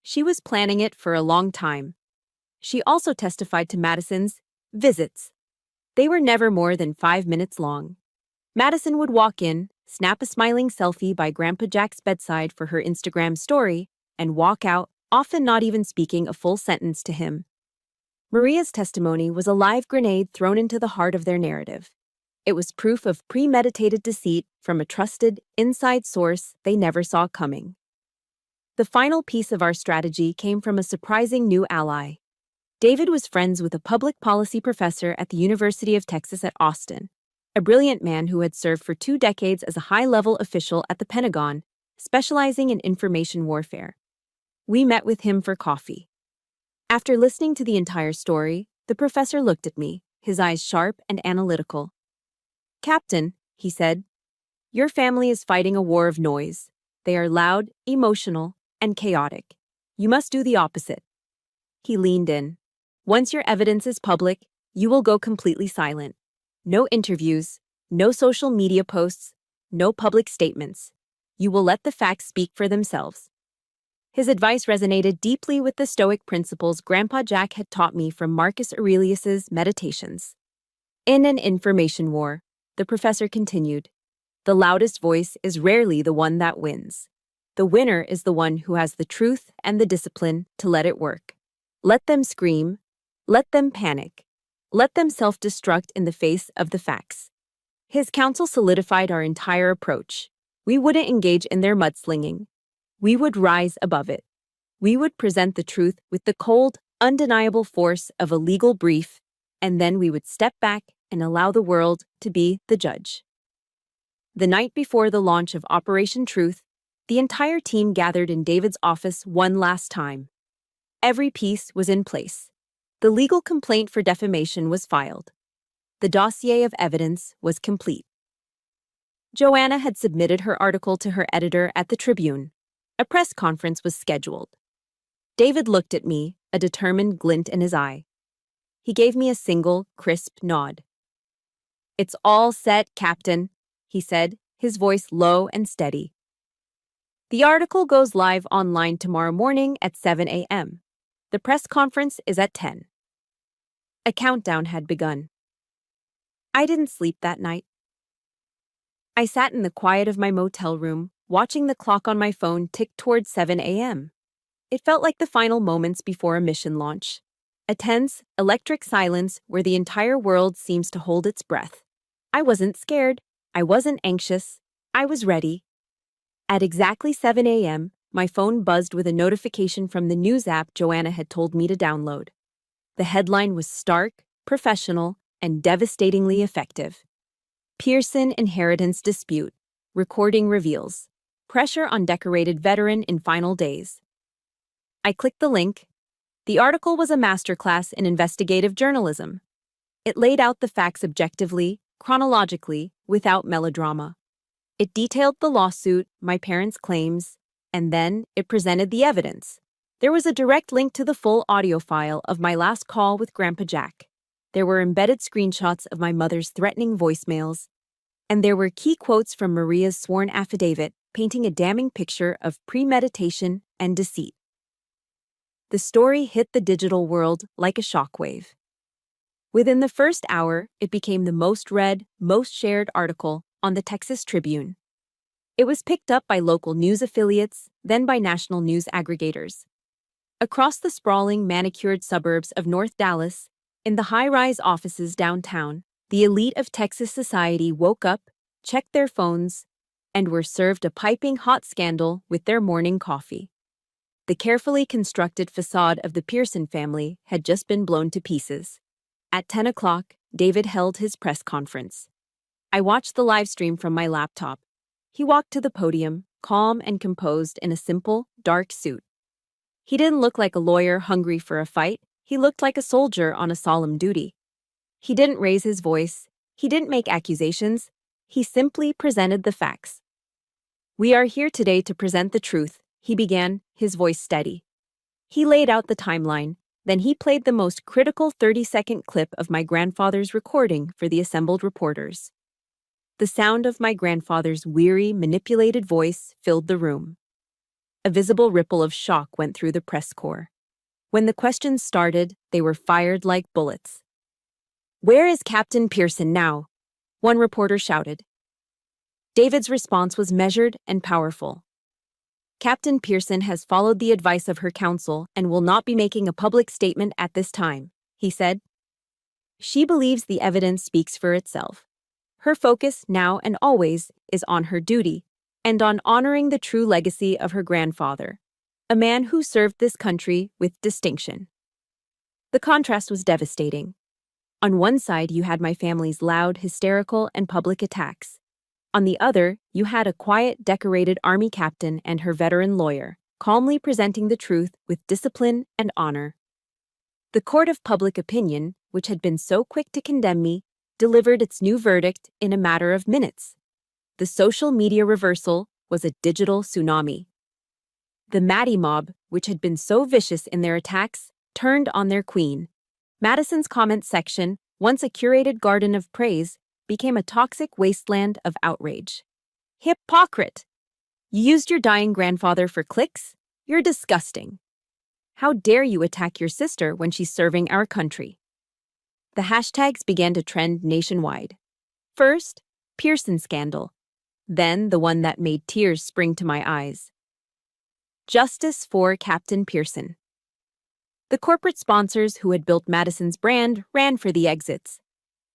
Speaker 1: She was planning it for a long time. She also testified to Madison's visits. They were never more than 5 minutes long. Madison would walk in, snap a smiling selfie by Grandpa Jack's bedside for her Instagram story, and walk out, often not even speaking a full sentence to him. Maria's testimony was a live grenade thrown into the heart of their narrative. It was proof of premeditated deceit from a trusted, inside source they never saw coming. The final piece of our strategy came from a surprising new ally. David was friends with a public policy professor at the University of Texas at Austin, a brilliant man who had served for 2 decades as a high-level official at the Pentagon, specializing in information warfare. We met with him for coffee. After listening to the entire story, the professor looked at me, his eyes sharp and analytical. "Captain," he said, "your family is fighting a war of noise. They are loud, emotional, and chaotic. You must do the opposite." He leaned in. "Once your evidence is public, you will go completely silent. No interviews, no social media posts, no public statements. You will let the facts speak for themselves." His advice resonated deeply with the Stoic principles Grandpa Jack had taught me from Marcus Aurelius's Meditations. In an information war, the professor continued, the loudest voice is rarely the one that wins. The winner is the one who has the truth and the discipline to let it work. Let them scream. Let them panic. Let them self-destruct in the face of the facts. His counsel solidified our entire approach. We wouldn't engage in their mudslinging. We would rise above it. We would present the truth with the cold, undeniable force of a legal brief, and then we would step back and allow the world to be the judge. The night before the launch of Operation Truth, the entire team gathered in David's office one last time. Every piece was in place. The legal complaint for defamation was filed. The dossier of evidence was complete. Joanna had submitted her article to her editor at the Tribune. A press conference was scheduled. David looked at me, a determined glint in his eye. He gave me a single, crisp nod. "It's all set, Captain," he said, his voice low and steady. "The article goes live online tomorrow morning at 7 a.m. The press conference is at 10. A countdown had begun. I didn't sleep that night. I sat in the quiet of my motel room, watching the clock on my phone tick towards 7 a.m. It felt like the final moments before a mission launch. A tense, electric silence where the entire world seems to hold its breath. I wasn't scared. I wasn't anxious. I was ready. At exactly 7 a.m., my phone buzzed with a notification from the news app Joanna had told me to download. The headline was stark, professional, and devastatingly effective. Pearson Inheritance Dispute. Recording reveals. Pressure on decorated veteran in final days. I clicked the link. The article was a masterclass in investigative journalism. It laid out the facts objectively, chronologically, without melodrama. It detailed the lawsuit, my parents' claims, and then it presented the evidence. There was a direct link to the full audio file of my last call with Grandpa Jack. There were embedded screenshots of my mother's threatening voicemails, and there were key quotes from Maria's sworn affidavit painting a damning picture of premeditation and deceit. The story hit the digital world like a shockwave. Within the first hour, it became the most read, most shared article on the Texas Tribune. It was picked up by local news affiliates, then by national news aggregators. Across the sprawling, manicured suburbs of North Dallas, in the high-rise offices downtown, the elite of Texas society woke up, checked their phones, and were served a piping hot scandal with their morning coffee. The carefully constructed facade of the Pearson family had just been blown to pieces. At 10 o'clock, David held his press conference. I watched the live stream from my laptop. He walked to the podium, calm and composed in a simple, dark suit. He didn't look like a lawyer hungry for a fight. He looked like a soldier on a solemn duty. He didn't raise his voice. He didn't make accusations. He simply presented the facts. "We are here today to present the truth," he began, his voice steady. He laid out the timeline, then he played the most critical 30-second clip of my grandfather's recording for the assembled reporters. The sound of my grandfather's weary, manipulated voice filled the room. A visible ripple of shock went through the press corps. When the questions started, they were fired like bullets. "Where is Captain Pearson now?" one reporter shouted. David's response was measured and powerful. "Captain Pearson has followed the advice of her counsel and will not be making a public statement at this time," he said. "She believes the evidence speaks for itself. Her focus, now and always, is on her duty and on honoring the true legacy of her grandfather, a man who served this country with distinction." The contrast was devastating. On one side, you had my family's loud, hysterical, and public attacks. On the other, you had a quiet, decorated Army captain and her veteran lawyer, calmly presenting the truth with discipline and honor. The court of public opinion, which had been so quick to condemn me, delivered its new verdict in a matter of minutes. The social media reversal was a digital tsunami. The Maddie mob, which had been so vicious in their attacks, turned on their queen. Madison's comment section, once a curated garden of praise, became a toxic wasteland of outrage. "Hypocrite! You used your dying grandfather for clicks? You're disgusting. How dare you attack your sister when she's serving our country?" The hashtags began to trend nationwide. First, Pearson scandal. Then the one that made tears spring to my eyes. Justice for Captain Pearson. The corporate sponsors who had built Madison's brand ran for the exits.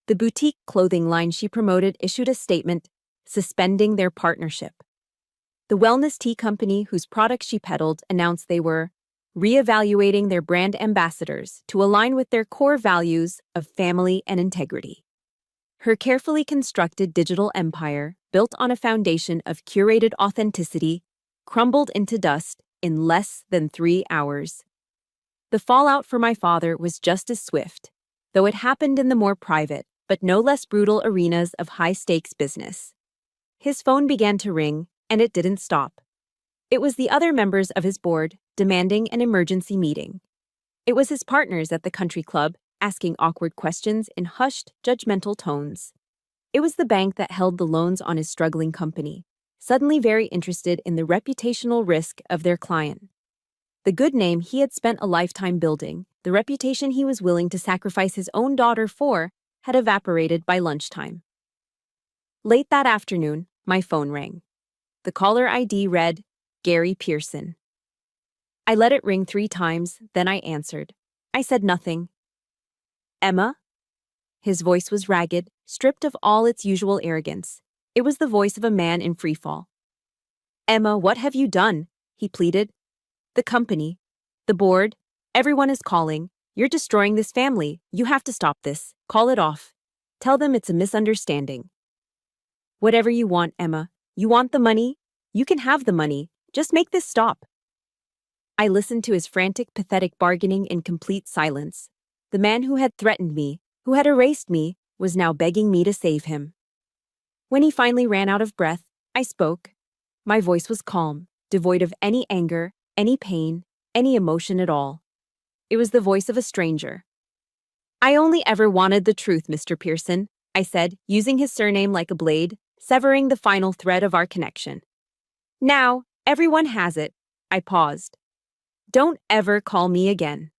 Speaker 1: The boutique clothing line she promoted issued a statement suspending their partnership. The wellness tea company whose products she peddled announced they were reevaluating their brand ambassadors to align with their core values of family and integrity. Her carefully constructed digital empire, built on a foundation of curated authenticity, crumbled into dust in less than 3 hours. The fallout for my father was just as swift, though it happened in the more private, but no less brutal arenas of high-stakes business. His phone began to ring, and it didn't stop. It was the other members of his board demanding an emergency meeting. It was his partners at the country club asking awkward questions in hushed, judgmental tones. It was the bank that held the loans on his struggling company, suddenly very interested in the reputational risk of their client. The good name he had spent a lifetime building, the reputation he was willing to sacrifice his own daughter for, had evaporated by lunchtime. Late that afternoon, my phone rang. The caller ID read, Gary Pearson. I let it ring 3 times, then I answered. I said nothing. "Emma?" His voice was ragged, stripped of all its usual arrogance. It was the voice of a man in freefall. "Emma, what have you done?" he pleaded. "The company, the board, everyone is calling. You're destroying this family. You have to stop this. Call it off. Tell them it's a misunderstanding." "Whatever you want, Emma. You want the money? You can have the money. Just make this stop." I listened to his frantic, pathetic bargaining in complete silence. The man who had threatened me, who had erased me, was now begging me to save him. When he finally ran out of breath, I spoke. My voice was calm, devoid of any anger, any pain, any emotion at all. It was the voice of a stranger. "I only ever wanted the truth, Mr. Pearson," I said, using his surname like a blade, severing the final thread of our connection. "Now, everyone has it." I paused. "Don't ever call me again.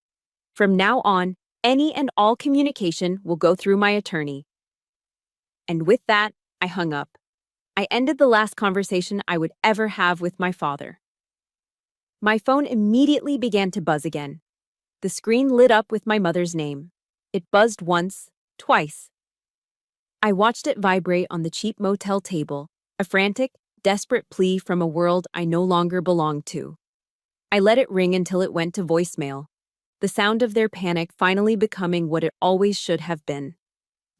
Speaker 1: From now on, any and all communication will go through my attorney." And with that, I hung up. I ended the last conversation I would ever have with my father. My phone immediately began to buzz again. The screen lit up with my mother's name. It buzzed once, twice. I watched it vibrate on the cheap motel table, a frantic, desperate plea from a world I no longer belonged to. I let it ring until it went to voicemail, the sound of their panic finally becoming what it always should have been.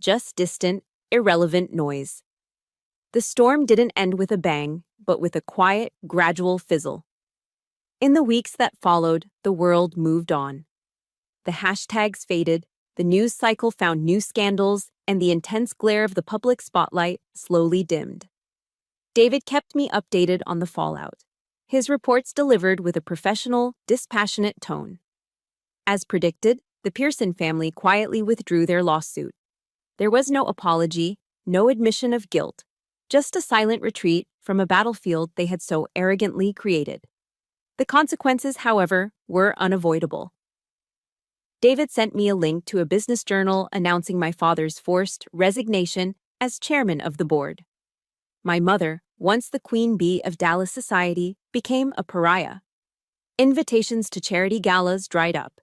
Speaker 1: Just distant, irrelevant noise. The storm didn't end with a bang, but with a quiet, gradual fizzle. In the weeks that followed, the world moved on. The hashtags faded, the news cycle found new scandals, and the intense glare of the public spotlight slowly dimmed. David kept me updated on the fallout. His reports delivered with a professional, dispassionate tone. As predicted, the Pearson family quietly withdrew their lawsuit. There was no apology, no admission of guilt, just a silent retreat from a battlefield they had so arrogantly created. The consequences, however, were unavoidable. David sent me a link to a business journal announcing my father's forced resignation as chairman of the board. My mother, once the queen bee of Dallas society, became a pariah. Invitations to charity galas dried up.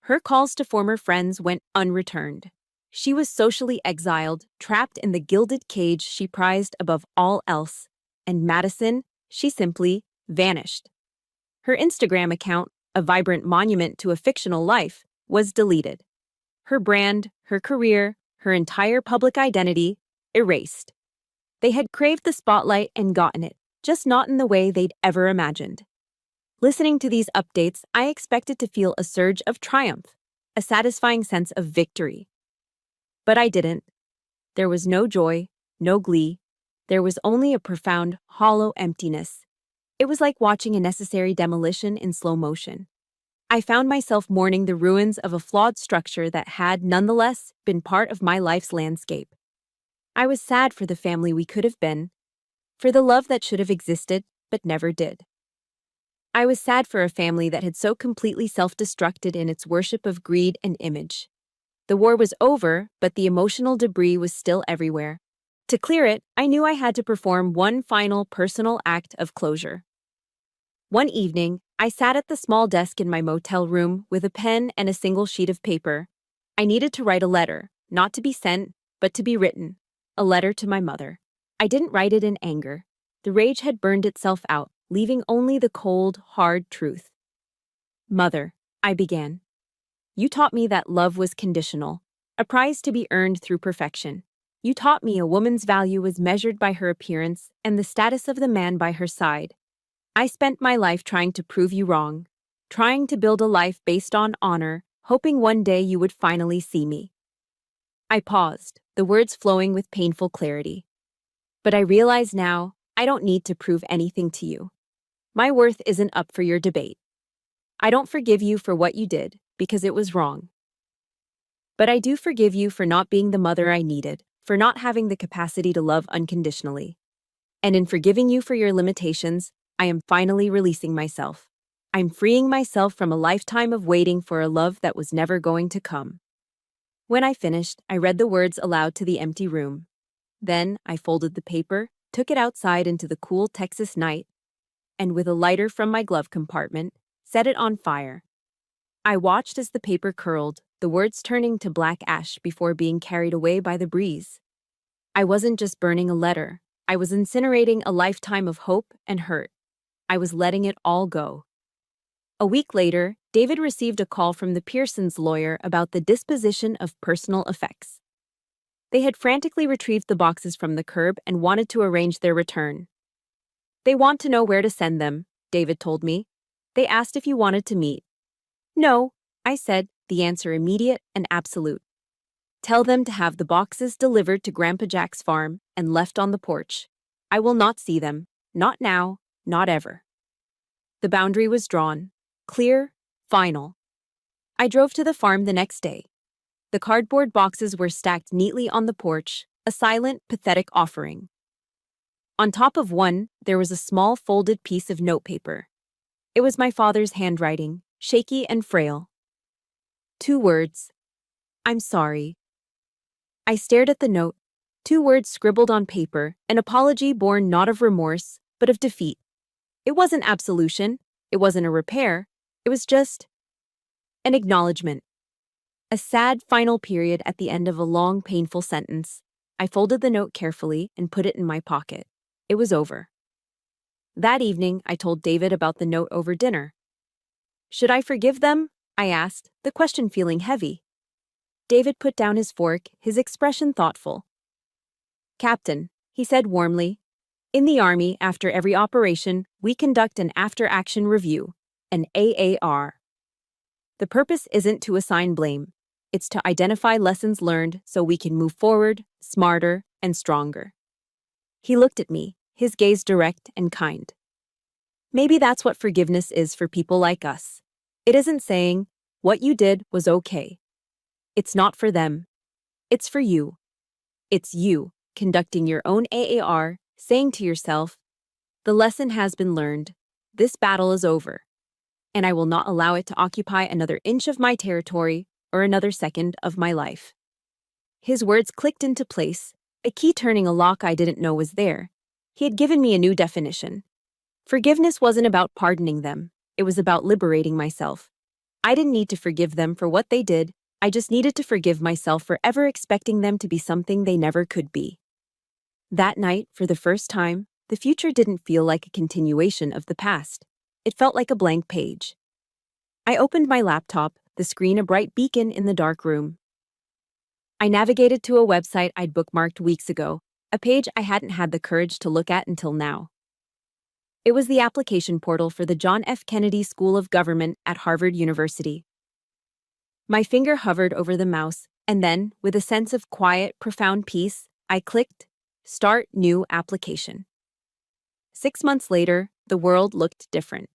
Speaker 1: Her calls to former friends went unreturned. She was socially exiled, trapped in the gilded cage she prized above all else. And Madison, she simply vanished. Her Instagram account, a vibrant monument to a fictional life, was deleted. Her brand, her career, her entire public identity, erased. They had craved the spotlight and gotten it, just not in the way they'd ever imagined. Listening to these updates, I expected to feel a surge of triumph, a satisfying sense of victory. But I didn't. There was no joy, no glee. There was only a profound, hollow emptiness. It was like watching a necessary demolition in slow motion. I found myself mourning the ruins of a flawed structure that had, nonetheless, been part of my life's landscape. I was sad for the family we could have been, for the love that should have existed but never did. I was sad for a family that had so completely self-destructed in its worship of greed and image. The war was over, but the emotional debris was still everywhere. To clear it, I knew I had to perform one final personal act of closure. One evening, I sat at the small desk in my motel room with a pen and a single sheet of paper. I needed to write a letter, not to be sent, but to be written. A letter to my mother. I didn't write it in anger. The rage had burned itself out, leaving only the cold, hard truth. Mother, I began. You taught me that love was conditional, a prize to be earned through perfection. You taught me a woman's value was measured by her appearance and the status of the man by her side. I spent my life trying to prove you wrong, trying to build a life based on honor, hoping one day you would finally see me. I paused, the words flowing with painful clarity. But I realize now, I don't need to prove anything to you. My worth isn't up for your debate. I don't forgive you for what you did, because it was wrong. But I do forgive you for not being the mother I needed, for not having the capacity to love unconditionally. And in forgiving you for your limitations, I am finally releasing myself. I'm freeing myself from a lifetime of waiting for a love that was never going to come. When I finished, I read the words aloud to the empty room. Then I folded the paper, took it outside into the cool Texas night, and with a lighter from my glove compartment, set it on fire. I watched as the paper curled, the words turning to black ash before being carried away by the breeze. I wasn't just burning a letter. I was incinerating a lifetime of hope and hurt. I was letting it all go. A week later, David received a call from the Pearsons' lawyer about the disposition of personal effects. They had frantically retrieved the boxes from the curb and wanted to arrange their return. They want to know where to send them, David told me. They asked if you wanted to meet. No, I said, the answer immediate and absolute. Tell them to have the boxes delivered to Grandpa Jack's farm and left on the porch. I will not see them, not now, not ever. The boundary was drawn. Clear, final. I drove to the farm the next day. The cardboard boxes were stacked neatly on the porch, a silent, pathetic offering. On top of one, there was a small folded piece of notepaper. It was my father's handwriting, shaky and frail. 2 words. I'm sorry. I stared at the note, 2 words scribbled on paper, an apology born not of remorse, but of defeat. It wasn't absolution, it wasn't a repair, it was just an acknowledgement. A sad final period at the end of a long, painful sentence. I folded the note carefully and put it in my pocket. It was over. That evening, I told David about the note over dinner. Should I forgive them? I asked, the question feeling heavy. David put down his fork, his expression thoughtful. Captain, he said warmly, in the Army, after every operation, we conduct an after-action review, an AAR. The purpose isn't to assign blame. It's to identify lessons learned so we can move forward, smarter and stronger. He looked at me, his gaze direct and kind. Maybe that's what forgiveness is for people like us. It isn't saying, what you did was okay. It's not for them. It's for you. It's you, conducting your own AAR, saying to yourself, the lesson has been learned. This battle is over. And I will not allow it to occupy another inch of my territory or another second of my life. His words clicked into place, a key turning a lock I didn't know was there. He had given me a new definition. Forgiveness wasn't about pardoning them. It was about liberating myself. I didn't need to forgive them for what they did. I just needed to forgive myself for ever expecting them to be something they never could be. That night, for the first time, the future didn't feel like a continuation of the past. It felt like a blank page. I opened my laptop, the screen a bright beacon in the dark room. I navigated to a website I'd bookmarked weeks ago, a page I hadn't had the courage to look at until now. It was the application portal for the John F. Kennedy School of Government at Harvard University. My finger hovered over the mouse, and then, with a sense of quiet, profound peace, I clicked Start New Application. 6 months later, the world looked different,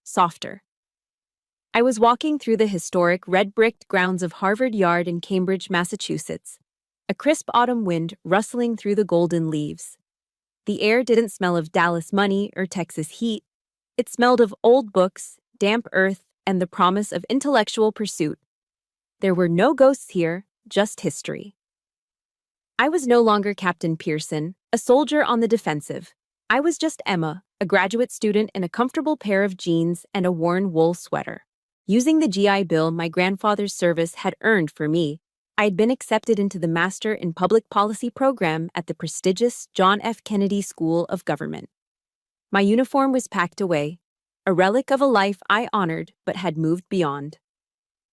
Speaker 1: softer. I was walking through the historic red-bricked grounds of Harvard Yard in Cambridge, Massachusetts, a crisp autumn wind rustling through the golden leaves. The air didn't smell of Dallas money or Texas heat. It smelled of old books, damp earth, and the promise of intellectual pursuit. There were no ghosts here, just history. I was no longer Captain Pearson, a soldier on the defensive. I was just Emma, a graduate student in a comfortable pair of jeans and a worn wool sweater. Using the GI Bill my grandfather's service had earned for me, I had been accepted into the Master in Public Policy program at the prestigious John F. Kennedy School of Government. My uniform was packed away, a relic of a life I honored but had moved beyond.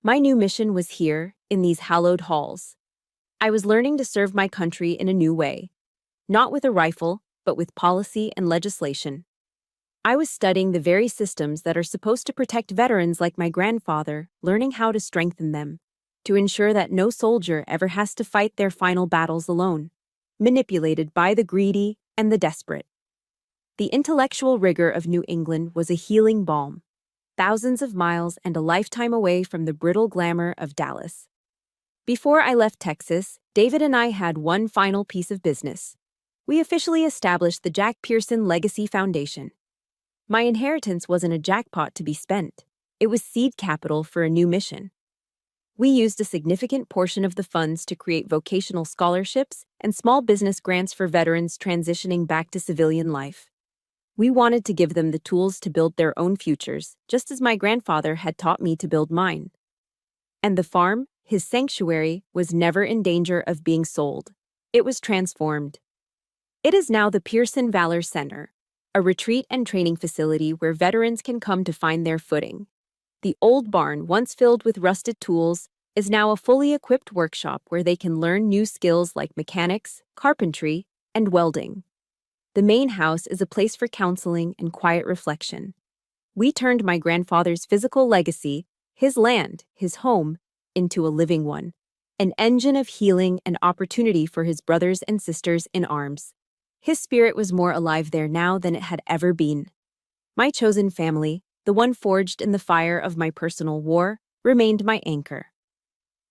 Speaker 1: My new mission was here, in these hallowed halls. I was learning to serve my country in a new way, not with a rifle, but with policy and legislation. I was studying the very systems that are supposed to protect veterans like my grandfather, learning how to strengthen them, to ensure that no soldier ever has to fight their final battles alone, manipulated by the greedy and the desperate. The intellectual rigor of New England was a healing balm, thousands of miles and a lifetime away from the brittle glamour of Dallas. Before I left Texas, David and I had one final piece of business. We officially established the Jack Pearson Legacy Foundation. My inheritance wasn't a jackpot to be spent. It was seed capital for a new mission. We used a significant portion of the funds to create vocational scholarships and small business grants for veterans transitioning back to civilian life. We wanted to give them the tools to build their own futures, just as my grandfather had taught me to build mine. And the farm, his sanctuary, was never in danger of being sold. It was transformed. It is now the Pearson Valor Center, a retreat and training facility where veterans can come to find their footing. The old barn, once filled with rusted tools, is now a fully equipped workshop where they can learn new skills like mechanics, carpentry, and welding. The main house is a place for counseling and quiet reflection. We turned my grandfather's physical legacy, his land, his home, into a living one, an engine of healing and opportunity for his brothers and sisters in arms. His spirit was more alive there now than it had ever been. My chosen family, the one forged in the fire of my personal war, remained my anchor.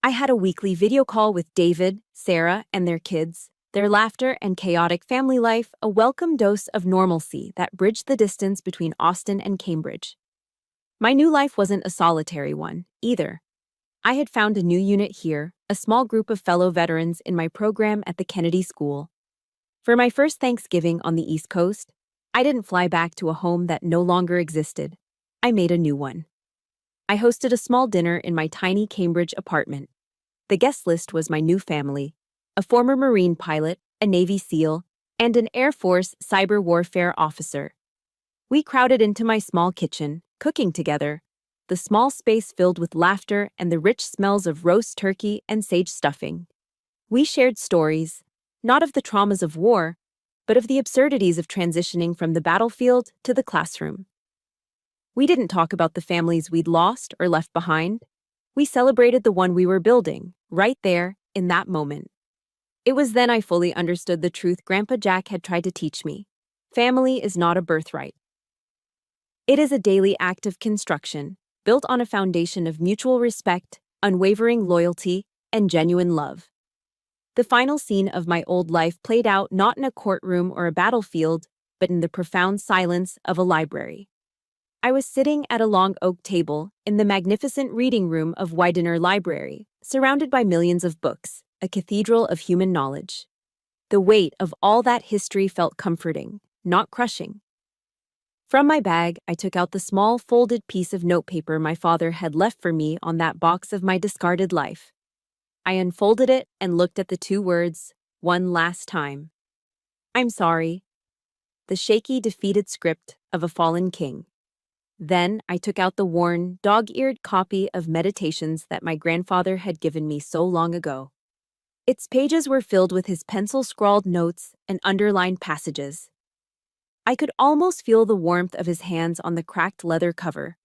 Speaker 1: I had a weekly video call with David, Sarah, and their kids, their laughter and chaotic family life a welcome dose of normalcy that bridged the distance between Austin and Cambridge. My new life wasn't a solitary one, either. I had found a new unit here, a small group of fellow veterans in my program at the Kennedy School. For my first Thanksgiving on the East Coast, I didn't fly back to a home that no longer existed. I made a new one. I hosted a small dinner in my tiny Cambridge apartment. The guest list was my new family, a former Marine pilot, a Navy SEAL, and an Air Force cyber warfare officer. We crowded into my small kitchen, cooking together, the small space filled with laughter and the rich smells of roast turkey and sage stuffing. We shared stories, not of the traumas of war, but of the absurdities of transitioning from the battlefield to the classroom. We didn't talk about the families we'd lost or left behind. We celebrated the one we were building, right there, in that moment. It was then I fully understood the truth Grandpa Jack had tried to teach me. Family is not a birthright. It is a daily act of construction, built on a foundation of mutual respect, unwavering loyalty, and genuine love. The final scene of my old life played out not in a courtroom or a battlefield, but in the profound silence of a library. I was sitting at a long oak table in the magnificent reading room of Widener Library, surrounded by millions of books, a cathedral of human knowledge. The weight of all that history felt comforting, not crushing. From my bag, I took out the small folded piece of notepaper my father had left for me on that box of my discarded life. I unfolded it and looked at the two words, "one last time." "I'm sorry." The shaky, defeated script of a fallen king. Then I took out the worn, dog-eared copy of Meditations that my grandfather had given me so long ago. Its pages were filled with his pencil-scrawled notes and underlined passages. I could almost feel the warmth of his hands on the cracked leather cover.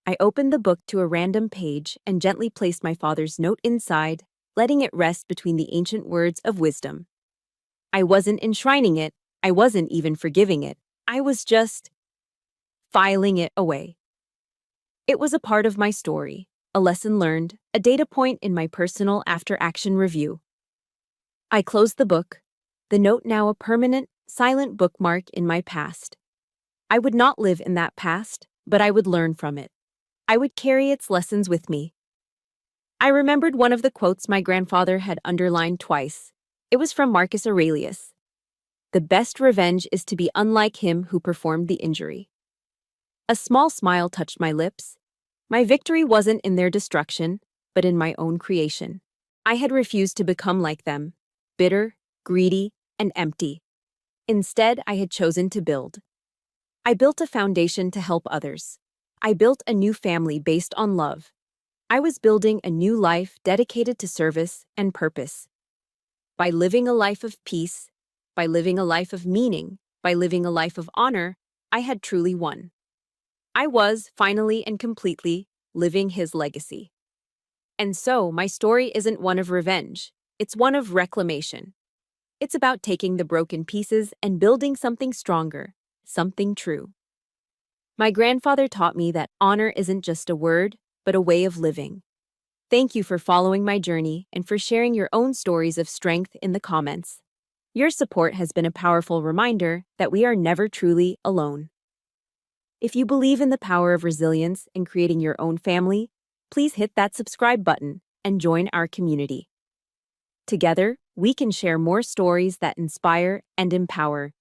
Speaker 1: I opened the book to a random page and gently placed my father's note inside, letting it rest between the ancient words of wisdom. I wasn't enshrining it, I wasn't even forgiving it, I was just filing it away. It was a part of my story, a lesson learned, a data point in my personal after-action review. I closed the book, the note now a permanent, silent bookmark in my past. I would not live in that past, but I would learn from it. I would carry its lessons with me. I remembered one of the quotes my grandfather had underlined twice. It was from Marcus Aurelius. "The best revenge is to be unlike him who performed the injury." A small smile touched my lips. My victory wasn't in their destruction, but in my own creation. I had refused to become like them, bitter, greedy, and empty. Instead, I had chosen to build. I built a foundation to help others. I built a new family based on love. I was building a new life dedicated to service and purpose. By living a life of peace, by living a life of meaning, by living a life of honor, I had truly won. I was, finally and completely, living his legacy. And so, my story isn't one of revenge. It's one of reclamation. It's about taking the broken pieces and building something stronger, something true. My grandfather taught me that honor isn't just a word, but a way of living. Thank you for following my journey and for sharing your own stories of strength in the comments. Your support has been a powerful reminder that we are never truly alone. If you believe in the power of resilience in creating your own family, please hit that subscribe button and join our community. Together, we can share more stories that inspire and empower.